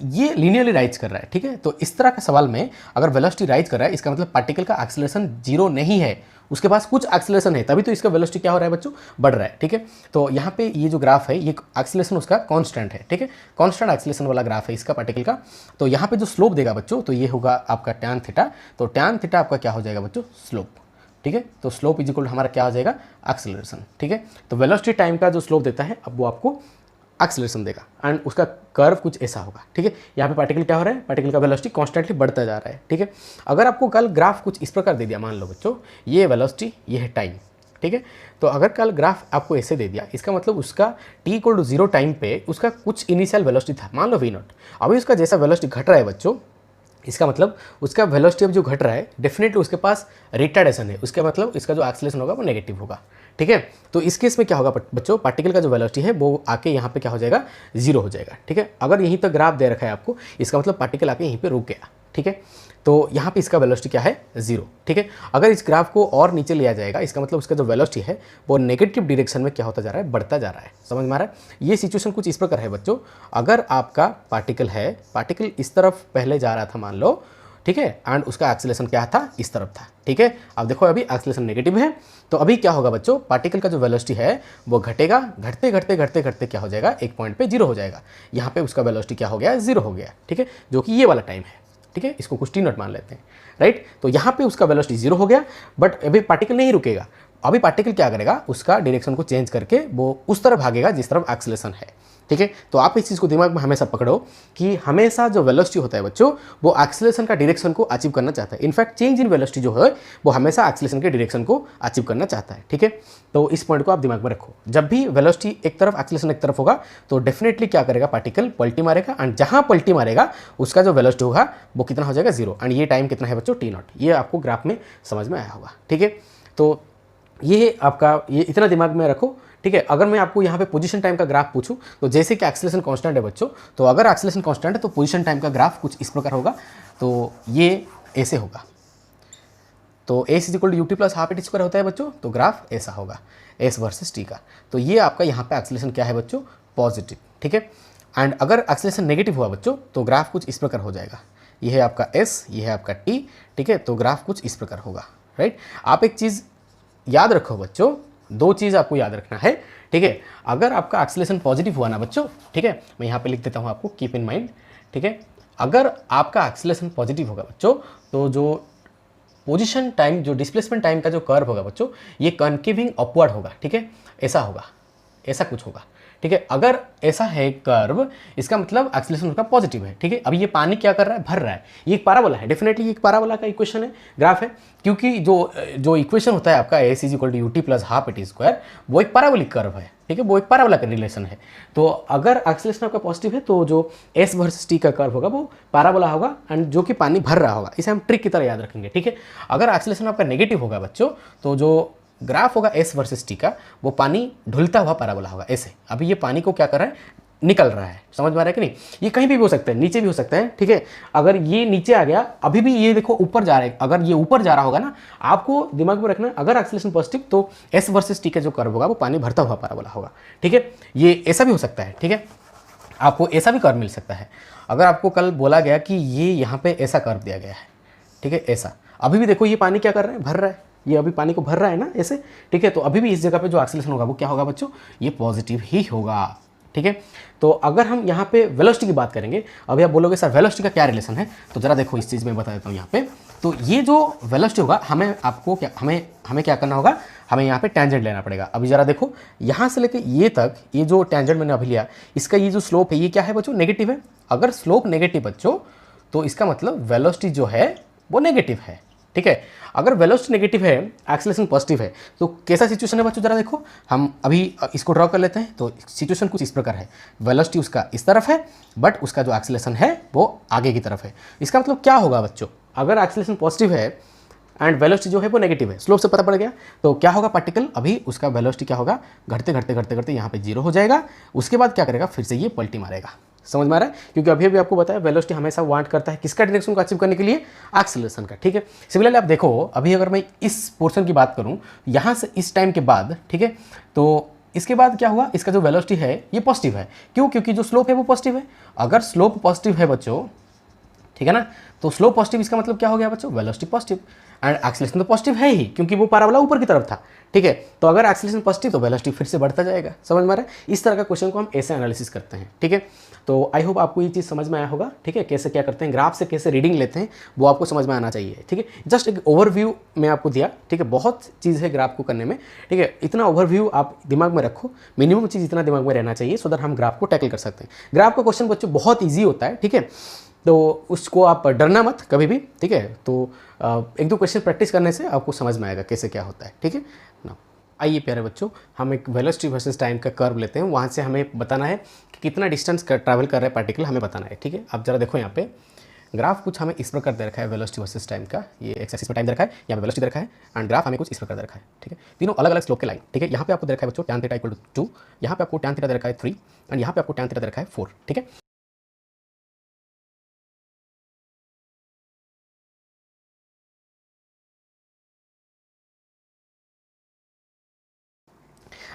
ये लीनियरली राइज कर रहा है, ठीक है। तो इस तरह का सवाल में अगर वेलोसिटी राइज कर रहा है, इसका मतलब पार्टिकल का एक्सेलरेशन जीरो नहीं है, उसके पास कुछ एक्सेलरेशन है, तभी तो इसका वेलोसिटी क्या हो रहा है बच्चों, बढ़ रहा है, ठीक है। तो यहाँ पे ये जो ग्राफ है ये एक्सेलरेशन उसका कांस्टेंट है, ठीक है। कांस्टेंट एक्सेलरेशन वाला ग्राफ है इसका पार्टिकल का। तो यहाँ पे जो स्लोप देगा बच्चों, तो ये होगा आपका टैन थीटा। तो टैन थीटा आपका क्या हो जाएगा बच्चों, स्लोप, ठीक है। तो स्लोप इज इक्वल हमारा क्या हो जाएगा, एक्सेलरेशन, ठीक है। तो वेलोसिटी टाइम का जो स्लोप देता है अब वो आपको एक्सेलरेशन देगा एंड उसका कर्व कुछ ऐसा होगा, ठीक है। यहाँ पे पार्टिकल क्या हो रहा है, पार्टिकल का वेलोसिटी कॉन्स्टेंटली बढ़ता जा रहा है, ठीक है। अगर आपको कल ग्राफ कुछ इस प्रकार दे दिया, मान लो बच्चों ये वेलोसिटी ये है टाइम, ठीक है। तो अगर कल ग्राफ आपको ऐसे दे दिया, इसका मतलब उसका t इक्वल टू 0 टाइम पे उसका कुछ इनिशियल वेलोसिटी था, मान लो v0। अभी उसका जैसा वेलोसिटी घट रहा है बच्चों, इसका मतलब उसका वेलोसिटी अब जो घट रहा है डेफिनेटली उसके पास रिटार्डेशन है, उसका मतलब इसका जो एक्सेलरेशन होगा वो नेगेटिव होगा, ठीक है। तो इस केस में क्या होगा बच्चों, पार्टिकल का जो वेलोसिटी है वो आके यहाँ पे क्या हो जाएगा, जीरो हो जाएगा, ठीक है। अगर यहीं तक ग्राफ दे रखा है आपको, इसका मतलब पार्टिकल आके यहीं पे रुक गया, ठीक है। तो यहाँ पे इसका वेलोसिटी क्या है, जीरो, ठीक है। अगर इस ग्राफ को और नीचे लिया जाएगा, इसका मतलब उसका जो वेलोसिटी है वो नेगेटिव डायरेक्शन में क्या होता जा रहा है, बढ़ता जा रहा है। समझ में आ रहा है। ये सिचुएशन कुछ इस प्रकार है बच्चों, अगर आपका पार्टिकल है, पार्टिकल इस तरफ पहले जा रहा था मान लो, ठीक है, एंड उसका एक्सेलरेशन क्या था, इस तरफ था, ठीक है। अब देखो अभी एक्सेलरेशन नेगेटिव है, तो अभी क्या होगा बच्चों, पार्टिकल का जो वेलोसिटी है वो घटेगा, घटते घटते घटते घटते क्या हो जाएगा, एक पॉइंट पे जीरो हो जाएगा। यहाँ पे उसका वेलोसिटी क्या हो गया, जीरो हो गया, ठीक है, जो कि ये वाला टाइम है, ठीक है। इसको कुछ t0 मान लेते हैं, राइट। तो यहाँ पे उसका वेलोसिटी जीरो हो गया, बट अभी पार्टिकल नहीं रुकेगा। अभी पार्टिकल क्या करेगा, उसका डायरेक्शन को चेंज करके वो उस तरफ भागेगा जिस तरफ एक्सेलरेशन है, ठीक है। तो आप इस चीज़ को दिमाग में हमेशा पकड़ो कि हमेशा जो वेलोसिटी होता है बच्चों वो एक्सेलरेशन का डायरेक्शन को अचीव करना चाहता है। इनफैक्ट चेंज इन वेलोसिटी जो है वो हमेशा एक्सेलरेशन के डायरेक्शन को अचीव करना चाहता है, ठीक है। तो इस पॉइंट को आप दिमाग में रखो, जब भी वेलोसिटी एक तरफ एक्सेलरेशन एक तरफ होगा तो डेफिनेटली क्या करेगा, पार्टिकल पलटी मारेगा, एंड जहाँ पलटी मारेगा उसका जो वेलोसिटी होगा वो कितना हो जाएगा, जीरो। एंड ये टाइम कितना है बच्चों, t0। ये आपको ग्राफ में समझ में आया होगा, ठीक है। तो ये आपका ये इतना दिमाग में रखो, ठीक है। अगर मैं आपको यहाँ पे पोजीशन टाइम का ग्राफ पूछूं, तो जैसे कि एक्सेलरेशन कांस्टेंट है बच्चों, तो अगर एक्सेलरेशन कांस्टेंट है तो पोजीशन टाइम का ग्राफ कुछ इस प्रकार होगा। तो ये ऐसे होगा, तो s is equal to ut plus half at square होता है बच्चों, तो ग्राफ ऐसा होगा s वर्सेस t का। तो ये आपका यहाँ पे एक्सेलरेशन क्या है बच्चों, पॉजिटिव, ठीक है। एंड अगर एक्सेलरेशन नेगेटिव हुआ बच्चों तो ग्राफ कुछ इस प्रकार हो जाएगा, ये है आपका s, ये है आपका t, ठीक है। तो ग्राफ कुछ इस प्रकार होगा, राइट। आप एक चीज़ याद रखो बच्चों, दो चीज़ आपको याद रखना है, ठीक है। अगर आपका एक्सेलरेशन पॉजिटिव हुआ ना बच्चों, ठीक है, मैं यहाँ पे लिख देता हूँ आपको, कीप इन माइंड, ठीक है। अगर आपका एक्सेलरेशन पॉजिटिव होगा बच्चों तो जो पोजीशन टाइम, जो डिस्प्लेसमेंट टाइम का जो कर्व होगा बच्चों, ये कनकेविंग अपवर्ड होगा, ठीक है, ऐसा होगा, ऐसा कुछ होगा, ठीक है। अगर ऐसा है कर्व, इसका मतलब एक्सेलरेशन उसका पॉजिटिव है, ठीक है। अभी ये पानी क्या कर रहा है, भर रहा है, ये एक पैराबोला है, डेफिनेटली एक पैराबोला का इक्वेशन है, ग्राफ है, क्योंकि जो इक्वेशन होता है आपका s is equal to ut plus half at square, वो एक पैराबोलिक कर्व है, ठीक है, वो एक पैराबोला का रिलेशन है। तो अगर एक्सेलरेशन आपका पॉजिटिव है तो जो एस वर्सेस टी का कर्व होगा वो पैराबोला होगा एंड जो कि पानी भर रहा होगा। इसे हम ट्रिक की तरह याद रखेंगे, ठीक है। अगर एक्सेलरेशन आपका नेगेटिव होगा बच्चों तो जो ग्राफ होगा एस वर्सेस टी का वो पानी ढुलता हुआ पैराबोला होगा ऐसे। अभी ये पानी को क्या कर रहा है, निकल रहा है, समझ में आ रहा है कि नहीं। ये कहीं भी हो सकता है, नीचे भी हो सकता है, ठीक है। अगर ये नीचे आ गया अभी भी ये देखो ऊपर जा रहा है, अगर ये ऊपर जा रहा होगा ना, आपको दिमाग में रखना अगर एक्सेलरेशन पॉजिटिव तो एस वर्सेस टी का जो कर्व होगा वो पानी भरता हुआ पैराबोला होगा, ठीक है। ये ऐसा भी हो सकता है, ठीक है, आपको ऐसा भी कर्व मिल सकता है। अगर आपको कल बोला गया कि ये यहाँ पे ऐसा कर्व दिया गया है, ठीक है, ऐसा, अभी भी देखो ये पानी क्या कर रहा है, भर रहा है, ये अभी पानी को भर रहा है ना ऐसे, ठीक है। तो अभी भी इस जगह पे जो एक्सेलरेशन होगा वो क्या होगा बच्चों, ये पॉजिटिव ही होगा, ठीक है। तो अगर हम यहाँ पे वेलोसिटी की बात करेंगे, अभी आप बोलोगे सर वेलोसिटी का क्या रिलेशन है, तो जरा देखो इस चीज़ में बता देता हूँ यहाँ पे। तो ये जो वेलोसिटी होगा हमें आपको क्या हमें क्या करना होगा, हमें यहाँ पे टेंजेंट लेना पड़ेगा। अभी जरा देखो यहाँ से लेके ये तक, ये जो टेंजेंट मैंने अभी लिया, इसका ये जो स्लोप है ये क्या है बच्चों, नेगेटिव है। अगर स्लोप नेगेटिव बच्चों तो इसका मतलब वेलोसिटी जो है वो नेगेटिव है, ठीक है। अगर वेलोसिटी नेगेटिव है, एक्सेलरेशन पॉजिटिव है, तो कैसा सिचुएशन है बच्चों, जरा देखो। हम अभी इसको ड्रॉ कर लेते हैं। तो सिचुएशन कुछ इस प्रकार है, वेलोसिटी उसका इस तरफ है बट उसका जो एक्सेलरेशन है वो आगे की तरफ है। इसका मतलब क्या होगा बच्चों, अगर एक्सेलरेशन पॉजिटिव है एंड वेलोसिटी जो है वो नेगेटिव है, स्लोप से पता पड़ गया, तो क्या होगा पार्टिकल, अभी उसका वेलोसिटी क्या होगा, घटते घटते घटते घटते यहाँ पे जीरो हो जाएगा। उसके बाद क्या करेगा, फिर से ये पलटी मारेगा, समझ में आ रहा है। क्योंकि अभी अभी आपको बताया वेलोसिटी हमेशा वांट करता है किसका, डायरेक्शन को अचीव करने के लिए, एक्सेलरेशन का, ठीक है। सिमिलरली आप देखो अभी अगर मैं इस पोर्शन की बात करूं यहाँ से इस टाइम के बाद, ठीक है, तो इसके बाद क्या हुआ, इसका जो वेलोसिटी है ये पॉजिटिव है। क्यों, क्योंकि जो स्लोप है वो पॉजिटिव है। अगर स्लोप पॉजिटिव है बच्चों, ठीक है ना, तो स्लोप पॉजिटिव इसका मतलब क्या हो गया बच्चों, वेलोसिटी पॉजिटिव एंड एक्सेलरेशन तो पॉजिटिव है ही क्योंकि वो पैराबोला ऊपर की तरफ था, ठीक है। तो अगर एक्सेलरेशन पॉजिटिव तो वेलोसिटी फिर से बढ़ता जाएगा, समझ में आ रहा है। इस तरह का क्वेश्चन को हम ऐसे एनालिसिस करते हैं, ठीक है। तो आई होप आपको ये चीज़ समझ में आया होगा, ठीक है। कैसे क्या करते हैं, ग्राफ से कैसे रीडिंग लेते हैं वो आपको समझ में आना चाहिए, ठीक है। जस्ट एक ओवरव्यू मैं आपको दिया, ठीक है। बहुत चीज़ है ग्राफ को करने में, ठीक है। इतना ओवरव्यू आप दिमाग में रखो, मिनिमम चीज़ इतना दिमाग में रहना चाहिए सो दैट हम ग्राफ को टैकल कर सकते हैं। ग्राफ का क्वेश्चन बच्चों बहुत ईजी होता है, ठीक है। तो उसको आप डरना मत कभी भी, ठीक है। तो एक दो क्वेश्चन प्रैक्टिस करने से आपको समझ में आएगा कैसे क्या होता है, ठीक है ना। आइए प्यारे बच्चों, हम एक वेलोसिटी वर्सेस टाइम का कर्व लेते हैं। वहाँ से हमें बताना है कि कितना डिस्टेंस ट्रैवल कर रहा है पार्टिकल, हमें बताना है, ठीक है। आप जरा देखो यहाँ पे ग्राफ कुछ हमें इस प्रकार दे रखा है, वेलोसिटी वर्सेस टाइम का, ये एक्स एक्सिस पे टाइम दे रखा है, यहाँ पे वेलोसिटी दे रखा है एंड ग्राफ हमें कुछ इस प्रकार दे रखा है, ठीक है। तीनों अलग अलग स्लोप के लाइन, ठीक है। यहाँ पे आपको दे रखा है बच्चों tan थीटा इक्वल टू 2, यहाँ पे आपको tan थीटा दे रखा है 3 एंड यहाँ पे आपको tan थीटा दे रखा है 4, ठीक है।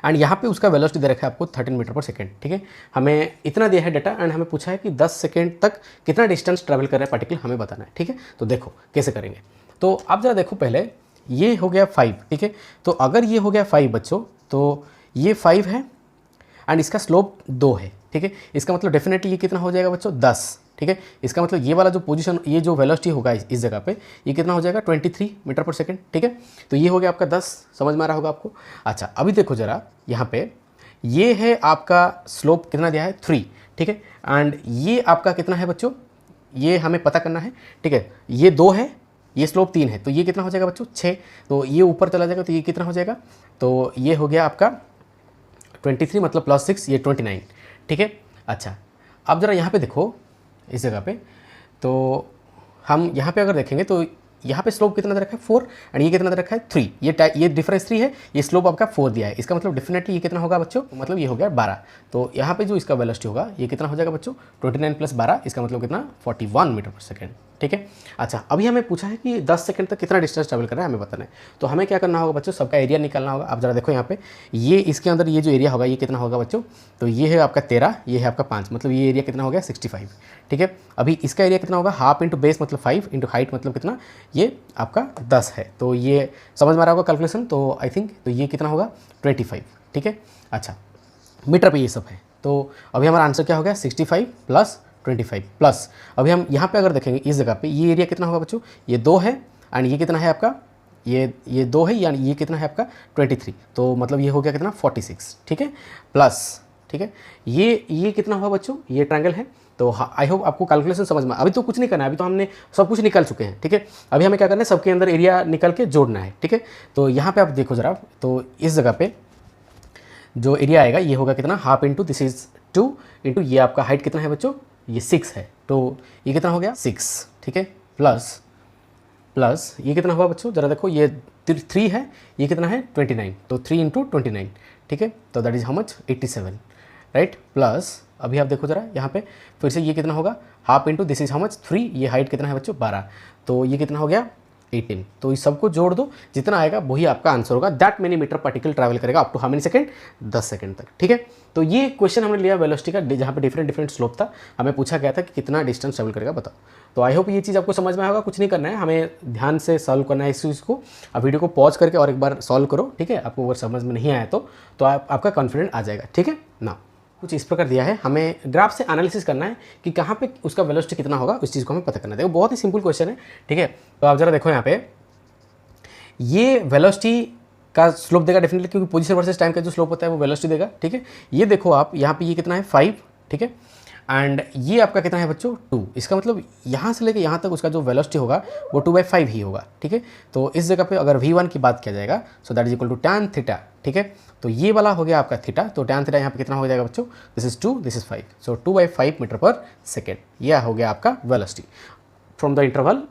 एंड यहाँ पे उसका वेलोसिटी दे रखा है आपको 13 मीटर पर सेकेंड, ठीक है। हमें इतना दिया है डाटा एंड हमें पूछा है कि 10 सेकेंड तक कितना डिस्टेंस ट्रैवल कर रहा है पार्टिकल, हमें बताना है, ठीक है। तो देखो कैसे करेंगे। तो आप जरा देखो, पहले ये हो गया 5, ठीक है। तो अगर ये हो गया 5 बच्चों, तो ये 5 है एंड इसका स्लोप 2 है, ठीक है। इसका मतलब डेफिनेटली ये कितना हो जाएगा बच्चों, 10, ठीक है। इसका मतलब ये वाला जो पोजीशन, ये जो वेलोसिटी होगा इस जगह पे, ये कितना हो जाएगा 23 मीटर पर सेकेंड, ठीक है। तो ये हो गया आपका 10, समझ में आ रहा होगा आपको। अच्छा अभी देखो जरा यहाँ पे, ये है आपका स्लोप कितना दिया है 3, ठीक है। एंड ये आपका कितना है बच्चों, ये हमें पता करना है, ठीक है। ये 2 है, ये स्लोप 3 है, तो ये कितना हो जाएगा बच्चों 6। तो ये ऊपर चला जाएगा तो ये कितना हो जाएगा, तो ये हो गया आपका 23 मतलब +6, ये 29, ठीक है। अच्छा अब जरा यहाँ पे देखो इस जगह पे, तो हम यहाँ पे अगर देखेंगे तो यहाँ पे स्लोप कितना दे रखा है 4 एंड ये कितना दे रखा है 3, ये डिफरेंस 3 है, ये स्लोप आपका 4 दिया है। इसका मतलब डेफिनेटली ये कितना होगा बच्चों, मतलब ये हो गया 12। तो यहाँ पे जो इसका वेलोसिटी होगा ये कितना हो जाएगा बच्चों 29 + 12, इसका मतलब कितना 41 मीटर पर सेकेंड, ठीक है। अच्छा अभी हमें पूछा है कि 10 सेकंड तक कितना डिस्टेंस ट्रैवल कर रहा है, हमें बताना है। तो हमें क्या करना होगा बच्चों, सबका एरिया निकालना होगा। आप जरा देखो यहाँ पे, ये इसके अंदर ये जो एरिया होगा ये कितना होगा बच्चों, तो ये है आपका 13, ये है आपका 5, मतलब ये एरिया कितना हो गया 65, ठीक है। अभी इसका एरिया कितना होगा, हाफ इंटू बेस मतलब 5 इंटू हाइट मतलब कितना, ये आपका 10 है। तो ये समझ में आ रहा होगा कैलकुलेशन, तो आई थिंक तो ये कितना होगा 25, ठीक है। अच्छा मीटर पे ये सब है, तो अभी हमारा आंसर क्या हो गया 65 + 25 प्लस, अभी हम यहाँ पे अगर देखेंगे इस जगह पे ये एरिया कितना होगा बच्चों, ये 2 है एंड ये कितना है आपका, ये 2 है यानी ये कितना है आपका 23, तो मतलब ये हो गया कितना 46, ठीक है, प्लस, ठीक है। ये कितना हुआ बच्चों, ये ट्रायंगल है। तो आई होप आपको कैलकुलेशन समझ में, अभी तो कुछ नहीं करना है, अभी तो हमने सब कुछ निकाल चुके हैं, ठीक है। अभी हमें क्या करना है, सबके अंदर एरिया निकल के जोड़ना है, ठीक है। तो यहाँ पे आप देखो जरा, तो इस जगह पे जो एरिया आएगा ये होगा कितना, half into this is 2 into ये आपका हाइट कितना है बच्चों, ये 6 है, तो ये कितना हो गया 6, ठीक है, प्लस ये कितना हुआ बच्चों, जरा देखो ये 3 है, ये कितना है 29, तो 3 इंटू 29, ठीक है, तो that is how much 87, right, plus अभी आप देखो जरा यहाँ पे फिर से ये कितना होगा, half into this is how much 3, ये हाइट कितना है बच्चों 12, तो ये कितना हो गया 18, तो इस सबको जोड़ दो, जितना आएगा वही आपका आंसर होगा। That many metre particle travel करेगा up to how many second, 10 second तक, ठीक है। तो ये क्वेश्चन हमने लिया वेलोसिटी का, जहाँ पे डिफरेंट स्लोप था, हमें पूछा गया था कि कितना डिस्टेंस ट्रैवल करेगा बताओ। तो आई होप ये चीज़ आपको समझ में आएगा, कुछ नहीं करना है, हमें ध्यान से सॉल्व करना है इस चीज़ को। आप वीडियो को पॉज करके और एक बार सॉल्व करो, ठीक है, आपको अगर समझ में नहीं आया तो आपका कॉन्फिडेंट आ जाएगा, ठीक है ना। कुछ इस प्रकार दिया है, हमें ग्राफ से एनालिसिस करना है कि कहाँ पे उसका वेलोसिटी कितना होगा, उस चीज़ को हमें पता करना है। देखो बहुत ही सिंपल क्वेश्चन है, ठीक है। तो आप जरा देखो यहाँ पे, ये वेलोसिटी का स्लोप देगा डेफिनेटली, क्योंकि पोजीशन वर्सेस टाइम का जो स्लोप होता है वो वेलोसिटी देगा, ठीक है। ये देखो आप यहाँ पे ये कितना है 5, ठीक है, एंड ये आपका कितना है बच्चों 2, इसका मतलब यहाँ से लेके यहाँ तक उसका जो वेलोसिटी होगा वो 2/5 ही होगा, ठीक है। तो इस जगह पे अगर v1 की बात किया जाएगा, so that is equal to tan theta, ठीक है। तो ये वाला हो गया आपका थीटा, तो tan थीटा यहाँ पे कितना हो जाएगा बच्चों, this is 2, this is 5, so 2/5 meter per second, यह हो गया आपका वेलोसिटी फ्रॉम द इंटरवल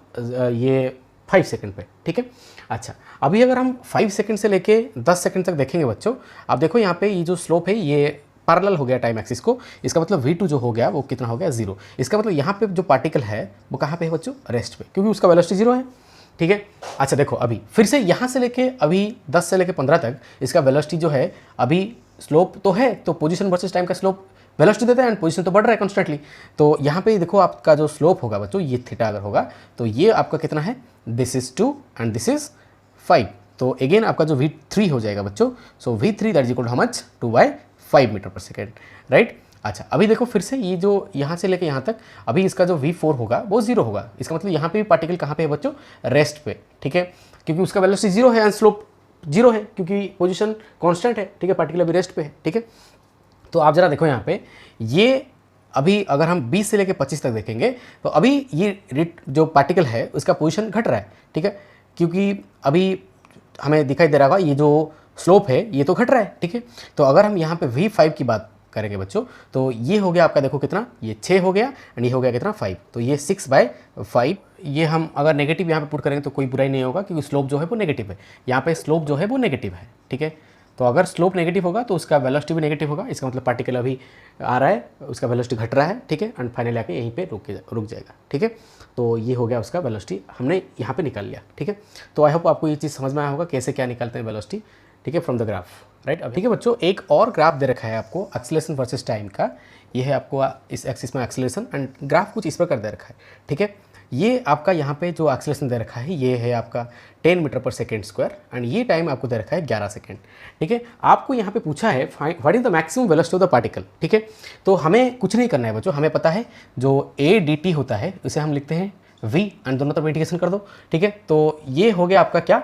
ये 5 सेकेंड पे, ठीक है। अच्छा, अभी अगर हम 5 सेकंड से लेके 10 सेकंड तक देखेंगे बच्चों, आप देखो यहाँ पे ये जो स्लोप है ये पैरेलल हो गया टाइम एक्सिस को, इसका मतलब v2 जो हो गया वो कितना हो गया 0, इसका मतलब यहाँ पे जो पार्टिकल है वो कहाँ पे है बच्चों, रेस्ट पे, क्योंकि उसका वेलोसिटी 0 है, ठीक है। अच्छा देखो अभी फिर से यहाँ से लेके अभी 10 से लेके 15 तक इसका वेलोसिटी जो है, अभी स्लोप तो है, तो पोजीशन वर्सेस टाइम का स्लोप वेलोसिटी देता है एंड पोजीशन तो बढ़ रहा है कॉन्स्टेंटली। तो यहाँ पे देखो आपका जो स्लोप होगा बच्चों, ये थीटा अगर होगा तो ये आपका कितना है, this is 2 and this is 5, तो अगेन आपका जो v3 हो जाएगा बच्चों, so v3 that is equal to how much 2/5 meter per second, right. अच्छा अभी देखो फिर से ये जो यहाँ से लेके यहाँ तक, अभी इसका जो v4 होगा वो 0 होगा, इसका मतलब यहाँ पे भी पार्टिकल कहाँ पे है बच्चों, रेस्ट पे, ठीक है, क्योंकि उसका वेलोसिटी 0 है एंड स्लोप 0 है, क्योंकि पोजीशन कांस्टेंट है, ठीक है, पार्टिकल अभी रेस्ट पे है, ठीक है। तो आप जरा देखो यहाँ पे, ये अभी अगर हम 20 से लेके 25 तक देखेंगे तो अभी ये जो पार्टिकल है उसका पोजीशन घट रहा है, ठीक है, क्योंकि अभी हमें दिखाई दे रहा होगा ये जो स्लोप है ये तो घट रहा है, ठीक है। तो अगर हम यहाँ पे v5 की बात करेंगे बच्चों, तो ये हो गया आपका देखो कितना, ये 6 हो गया एंड ये हो गया कितना 5, तो ये 6/5, ये हम अगर नेगेटिव यहाँ पे पुट करेंगे तो कोई बुराई नहीं होगा, क्योंकि स्लोप जो है वो नेगेटिव है, यहाँ पे स्लोप जो है वो नेगेटिव है, ठीक है। तो अगर स्लोप नेगेटिव होगा तो उसका वेलोसिटी भी नेगेटिव होगा, इसका मतलब पार्टिकल अभी आ रहा है, उसका वेलोसिटी घट रहा है, ठीक है, एंड फाइनली आके यहीं पे रुक जाएगा, ठीक है। तो ये हो गया उसका वेलोसिटी, हमने यहाँ पे निकाल लिया, ठीक है। तो आई होप आपको ये चीज़ समझ में आया होगा कैसे क्या निकालते हैं वेलोसिटी, ठीक है, फ्रॉम द ग्राफ, राइट। अब ठीक है बच्चों, एक और ग्राफ दे रखा है आपको एक्सेलरेशन वर्सेस टाइम का, ये है आपको इस एक्सिस में एक्सेलरेशन एंड ग्राफ कुछ इस प्रकार दे रखा है, ठीक है। ये आपका यहाँ पे जो एक्सेलरेशन दे रखा है ये है आपका 10 metre per second square and ये टाइम आपको दे रखा है 11 सेकेंड, ठीक है। आपको यहाँ पे पूछा है what is the maximum velocity of the particle, ठीक है। तो हमें कुछ नहीं करना है बच्चों, हमें पता है जो a dt होता है उसे हम लिखते हैं v एंड दोनों तरफ इंटीग्रेशन कर दो, ठीक है। तो ये हो गया आपका क्या,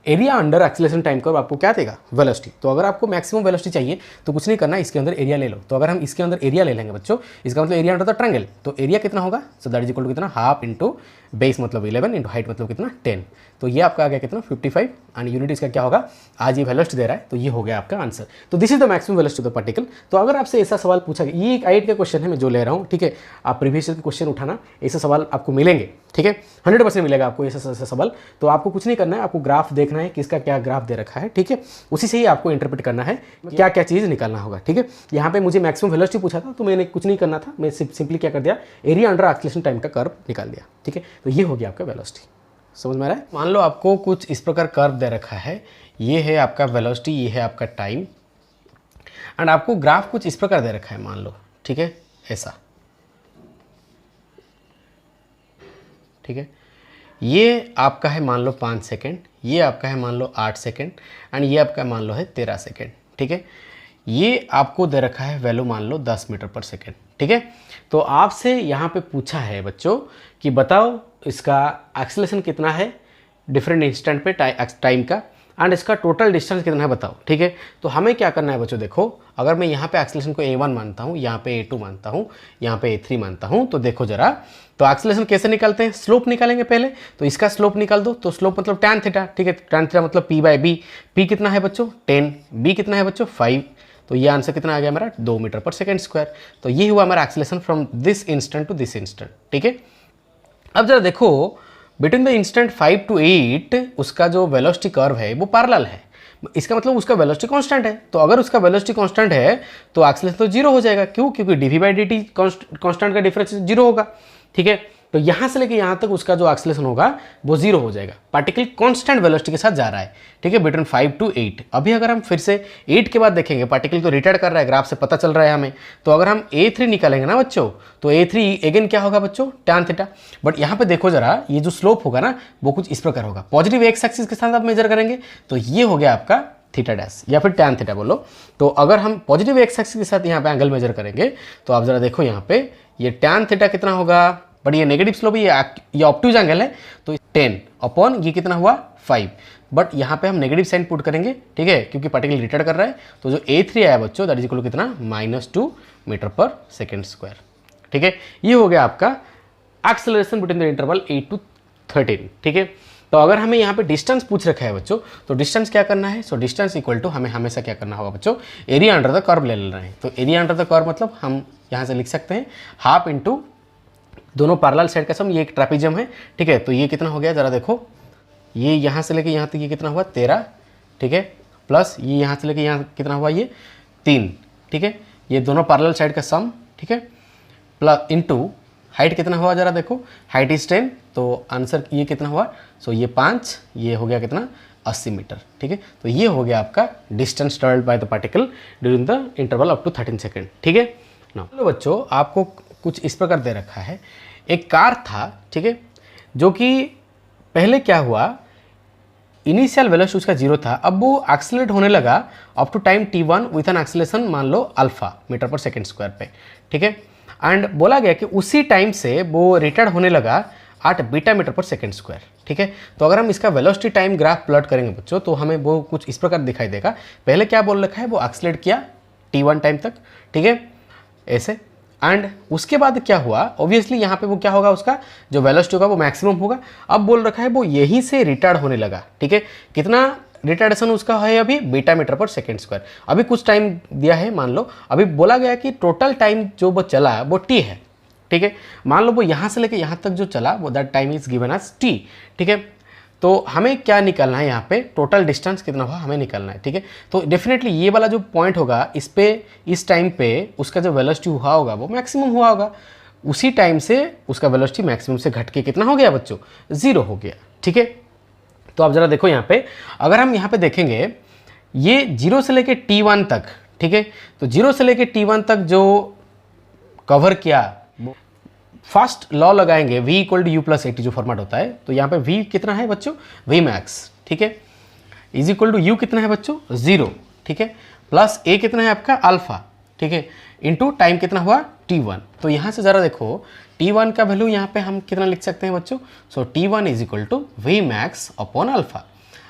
area under acceleration time curve आपको क्या देगा, वेलोसिटी। तो अगर आपको मैक्सिमम वेलोसिटी चाहिए तो कुछ नहीं करना, इसके अंदर एरिया ले लो। तो अगर हम इसके अंदर एरिया ले लेंगे बच्चों, इसका मतलब एरिया अंडर द ट्रायंगल, तो एरिया कितना होगा, so that is equal to कितना, हाफ इंटू बेस मतलब 11 इंटू हाइट मतलब कितना 10, तो ये आपका आ गया कितना 55 एंड यूनिट इसका क्या होगा, आज ये वेलोसिटी दे रहा है, तो ये हो गया आपका आंसर। तो this is the maximum velocity of the particle. तो अगर आपसे ऐसा सवाल पूछा गया, ये एक आइट का क्वेश्चन है मैं जो ले रहा हूँ, ठीक है, आप प्रीवियस ईयर के क्वेश्चन उठाना, ऐसे सवाल आपको मिलेंगे, ठीक है, 100% मिलेगा आपको ऐसा सवाल। तो आपको कुछ नहीं करना है, आपको ग्राफ देखना है किसका क्या ग्राफ दे रखा है, ठीक है, उसी से ही आपको इंटरप्रेट करना है क्या क्या चीज़ निकालना होगा, ठीक है। यहाँ पे मुझे मैक्सिमम वेलोसिटी पूछा था तो मैंने कुछ नहीं करना था, मैं सिंपली क्या कर दिया, एरिया अंडर एक्सेलरेशन टाइम का कर्व निकाल दिया, ठीक है। तो ये हो गया आपका वेलोसिटी, समझ में आ रहा है। मान लो आपको कुछ इस प्रकार कर्व दे रखा है, ये है आपका वेलोसिटी, ये है आपका टाइम एंड आपको ग्राफ कुछ इस प्रकार दे रखा है, मान लो, ठीक है, ऐसा, ठीक है। ये आपका है मान लो 5 सेकेंड, ये आपका है मान लो 8 सेकेंड एंड ये आपका मान लो है 13 सेकेंड, ठीक है। ये आपको दे रखा है वैल्यू मान लो 10 मीटर पर सेकेंड, ठीक है। तो आपसे यहाँ पे पूछा है बच्चों कि बताओ इसका एक्सेलरेशन कितना है डिफरेंट इंस्टेंट पे टाइम का, एंड इसका टोटल डिस्टेंस कितना है बताओ, ठीक है। तो हमें क्या करना है बच्चों, देखो अगर मैं यहाँ पे एक्सेलरेशन को a1 मानता हूँ, यहाँ पे a2 मानता हूँ, यहाँ पे a3 मानता हूँ, तो देखो जरा, तो एक्सेलरेशन कैसे निकालते हैं, स्लोप निकालेंगे पहले। तो इसका स्लोप निकाल दो, तो स्लोप मतलब tan थीटा, ठीक है। tan थीटा मतलब p/b, p कितना है बच्चों 10, b कितना है बच्चों 5, तो ये आंसर कितना आ गया मेरा 2 मीटर पर सेकेंड स्क्वायर। तो ये हुआ हमारा acceleration from this instant to this instant, ठीक है। अब जरा देखो बिटवीन द इंस्टेंट 5 to 8 उसका जो वेलोसिटी कर्व है वो पैरेलल है, इसका मतलब उसका वेलोसिटी कांस्टेंट है। तो अगर उसका वेलोसिटी कांस्टेंट है तो एक्सेलरेशन तो जीरो हो जाएगा, क्यों, क्योंकि dv/dt कांस्टेंट का डिफरेंस जीरो होगा, ठीक है। तो यहाँ से लेके यहाँ तक उसका जो एक्सेलरेशन होगा वो जीरो हो जाएगा, पार्टिकल कांस्टेंट वेलोसिटी के साथ जा रहा है, ठीक है, बिटवीन 5 to 8। अभी अगर हम फिर से 8 के बाद देखेंगे, पार्टिकल तो रिटार्ड कर रहा है, ग्राफ से पता चल रहा है हमें। तो अगर हम a3 निकालेंगे ना बच्चों, तो a3 अगेन क्या होगा बच्चों tan थीटा। बट यहाँ पे देखो जरा, ये जो स्लोप होगा ना वो कुछ इस प्रकार होगा, पॉजिटिव एक्स एक्सिस के साथ आप मेजर करेंगे, तो ये हो गया आपका थीटा डैश या फिर tan थीटा बोलो। तो अगर हम पॉजिटिव एक्स एक्सिस के साथ यहाँ पे एंगल मेजर करेंगे, तो आप जरा देखो यहाँ पे ये tan थीटा कितना होगा, बट ये नेगेटिव स्लोप है, ये ऑब्ट्यूज एंगल है, तो 10 अपॉन ये कितना हुआ 5, बट यहाँ पे हम नेगेटिव साइन पुट करेंगे, ठीक है, क्योंकि पार्टिकल रिटार्ड कर रहा है। तो जो a3 आया बच्चों दैट इज इक्वल टू कितना -2 मीटर पर सेकेंड स्क्वायर, ठीक है। ये हो गया आपका acceleration between the interval 8 to 13, ठीक है। तो अगर हमें यहाँ पे डिस्टेंस पूछ रखा है बच्चों, तो डिस्टेंस क्या करना है, सो डिस्टेंस इक्वल टू हमें हमेशा क्या करना होगा बच्चों, एरिया अंडर द कर्व ले लेना है। तो एरिया अंडर द कर्व मतलब हम यहाँ से लिख सकते हैं हाफ इंटू दोनों पैरेलल साइड का सम, ये एक ट्रेपेजियम है, ठीक है। तो ये कितना हो गया जरा देखो, ये यहाँ से लेके यहाँ तक ये कितना हुआ 13, ठीक है, प्लस ये यहाँ से लेके यहाँ कितना हुआ ये 3, ठीक है, ये दोनों पैरेलल साइड का सम, ठीक है, प्लस इनटू हाइट कितना हुआ जरा देखो, हाइट इज 10, तो आंसर ये कितना हुआ, सो ये 5, ये हो गया कितना 80 मीटर, ठीक है। तो ये हो गया आपका distance travelled by the particle during the interval up to 13 second, ठीक है ना। तो बच्चों आपको कुछ इस प्रकार दे रखा है, एक कार था, ठीक है, जो कि पहले क्या हुआ, इनिशियल वेलोसिटी उसका जीरो था, अब वो एक्सेलरेट होने लगा up to time t1 with an acceleration मान लो alpha meter per second square पे, ठीक है। एंड बोला गया कि उसी टाइम से वो रिटार्ड होने लगा 8 beta metre per second square, ठीक है। तो अगर हम इसका वेलोसिटी टाइम ग्राफ प्लॉट करेंगे बच्चों, तो हमें वो कुछ इस प्रकार दिखाई देगा। पहले क्या बोल रखा है, वो एक्सेलरेट किया t1 टाइम तक, ठीक है, ऐसे, एंड उसके बाद क्या हुआ, ऑब्वियसली यहाँ पे वो क्या होगा, उसका जो वेलोसिटी होगा वो मैक्सिमम होगा। अब बोल रखा है वो यहीं से रिटार्ड होने लगा, ठीक है। कितना रिटार्डेशन उसका है अभी, beta metre per second square. अभी कुछ टाइम दिया है, मान लो अभी बोला गया कि टोटल टाइम जो वो चला वो t है, ठीक है। मान लो वो यहाँ से लेके यहाँ तक जो चला वो that time is given as t, ठीक है। तो हमें क्या निकालना है, यहाँ पे टोटल डिस्टेंस कितना हुआ हमें निकालना है, ठीक है। तो डेफिनेटली ये वाला जो पॉइंट होगा, इस पे इस टाइम पे उसका जो वेलोसिटी हुआ होगा वो मैक्सिमम हुआ होगा, उसी टाइम से उसका वेलोसिटी मैक्सिमम से घट के कितना हो गया बच्चों, 0 हो गया, ठीक है। तो आप जरा देखो यहाँ पे, अगर हम यहाँ पे देखेंगे ये 0 से लेके t1 तक, ठीक है, तो 0 से लेके t1 तक जो कवर किया, फर्स्ट लॉ लगाएंगे v equal to U plus A T जो फॉर्मेट होता है। तो यहाँ पे v कितना है बच्चों, v मैक्स, ठीक है, इज इक्वल टू u कितना है बच्चों 0, ठीक है, प्लस a कितना है आपका अल्फा, ठीक है, इंटू टाइम कितना हुआ t1। तो यहाँ से ज़रा देखो t1 का वैल्यू यहाँ पे हम कितना लिख सकते हैं बच्चों, so t1 is equal to V max upon alpha.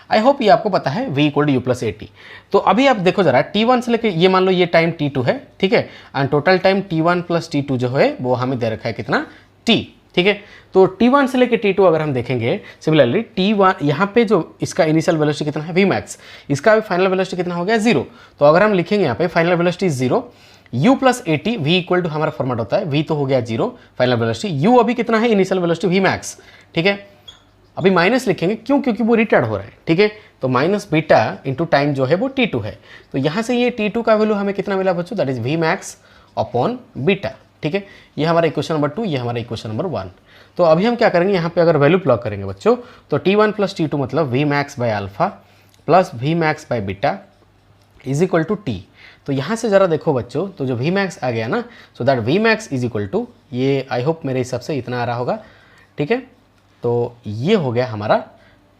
I hope ये आपको पता है v equal to U plus A T. तो अभी आप देखो जरा t1 से लेके ये मान लो ये टाइम t2 है, ठीक है, and total time t1 plus t2 जो है वो हमें दे रखा है कितना t, ठीक है। तो t1 से लेके t2 अगर हम देखेंगे, सिमिलरली t1 यहाँ पे जो इसका इनिशियल वेलोसिटी कितना है v मैक्स, इसका भी फाइनल वेलोसिटी कितना हो गया 0। तो अगर हम लिखेंगे यहाँ पे final velocity 0, u plus A T, V equal to हमारा फॉर्मेट होता है, v तो हो गया 0 फाइनल वेलोसिटी, u अभी कितना है इनिशियल वेलोसिटी v मैक्स, ठीक है। अभी माइनस लिखेंगे, क्यों, क्योंकि वो रिटार्ड हो रहा है, ठीक है। तो माइनस बीटा इंटू टाइम जो है वो t2 है। तो यहाँ से ये t2 का वैल्यू हमें कितना मिला बच्चों, that is v max upon beta, ठीक है। ये हमारा इक्वेशन नंबर 2, ये हमारा इक्वेशन नंबर 1। तो अभी हम क्या करेंगे, यहाँ पे अगर वैल्यू प्लॉट करेंगे बच्चों, तो t1 प्लस t2 मतलब v max by alpha plus v max by beta is equal to t। तो यहाँ से ज़रा देखो बच्चों, तो जो v मैक्स आ गया ना, so that v max is equal to, ये आई होप मेरे हिसाब से इतना आ रहा होगा, ठीक है। तो ये हो गया हमारा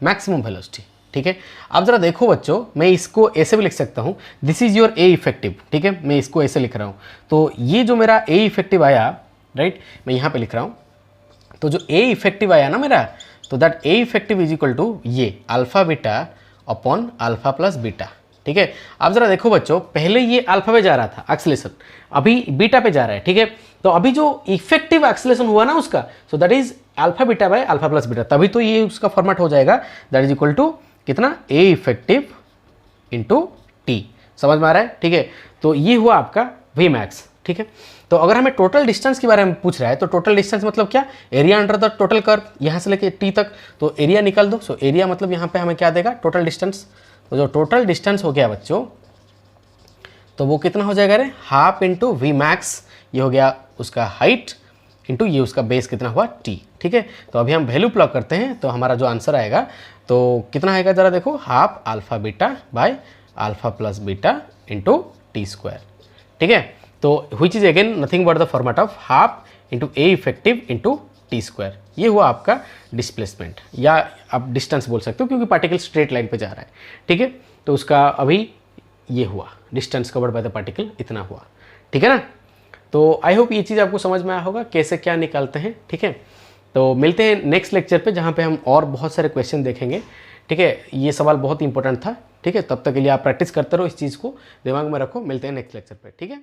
मैक्सिमम वेलोसिटी, ठीक है। अब ज़रा देखो बच्चों, मैं इसको ऐसे भी लिख सकता हूँ, this is your A effective, ठीक है, मैं इसको ऐसे लिख रहा हूँ। तो ये जो मेरा ए इफेक्टिव आया, राइट, मैं यहाँ पे लिख रहा हूँ, तो जो ए इफेक्टिव आया ना मेरा, तो that A effective is equal to ये alpha beta upon alpha plus beta. ठीक है, अब जरा देखो बच्चों, पहले ये अल्फा पे जा रहा था एक्सेलेरेशन, अभी बीटा पे जा रहा है। ठीक है, तो अभी जो इफेक्टिव एक्सेलेरेशन हुआ ना उसका, सो that is alpha beta by alpha plus beta, तभी तो ये उसका फॉर्मेट हो जाएगा, दैट इज इक्वल टू कितना, ए इफेक्टिव इंटू टी। समझ में आ रहा है? ठीक है, तो ये हुआ आपका वी मैक्स। ठीक है, तो अगर हमें टोटल डिस्टेंस के बारे में पूछ रहा है तो टोटल डिस्टेंस मतलब क्या, area under the total curve, यहाँ से लेके टी तक, तो एरिया निकाल दो। सो एरिया मतलब यहाँ पे हमें क्या देगा, टोटल डिस्टेंस। तो जो टोटल डिस्टेंस हो गया बच्चों, तो वो कितना हो जाएगा रे, हाफ इंटू वी मैक्स, ये हो गया उसका हाइट, इंटू ये उसका बेस कितना हुआ, टी। ठीक है, तो अभी हम वैल्यू प्लग करते हैं तो हमारा जो आंसर आएगा तो कितना आएगा, जरा देखो, half alpha beta by alpha plus beta into T square. ठीक है, तो which is again nothing but the format of half into A effective into T square. ये हुआ आपका डिस्प्लेसमेंट, या आप डिस्टेंस बोल सकते हो क्योंकि पार्टिकल स्ट्रेट लाइन पे जा रहा है। ठीक है, तो उसका अभी ये हुआ distance covered by the particle, इतना हुआ। ठीक है ना, तो आई होप ये चीज़ आपको समझ में आया होगा कैसे क्या निकालते हैं। ठीक है, तो मिलते हैं नेक्स्ट लेक्चर पे जहाँ पे हम और बहुत सारे क्वेश्चन देखेंगे। ठीक है, ये सवाल बहुत इंपॉर्टेंट था। ठीक है, तब तक के लिए आप प्रैक्टिस करते रहो, इस चीज़ को दिमाग में रखो। मिलते हैं नेक्स्ट लेक्चर पे। ठीक है।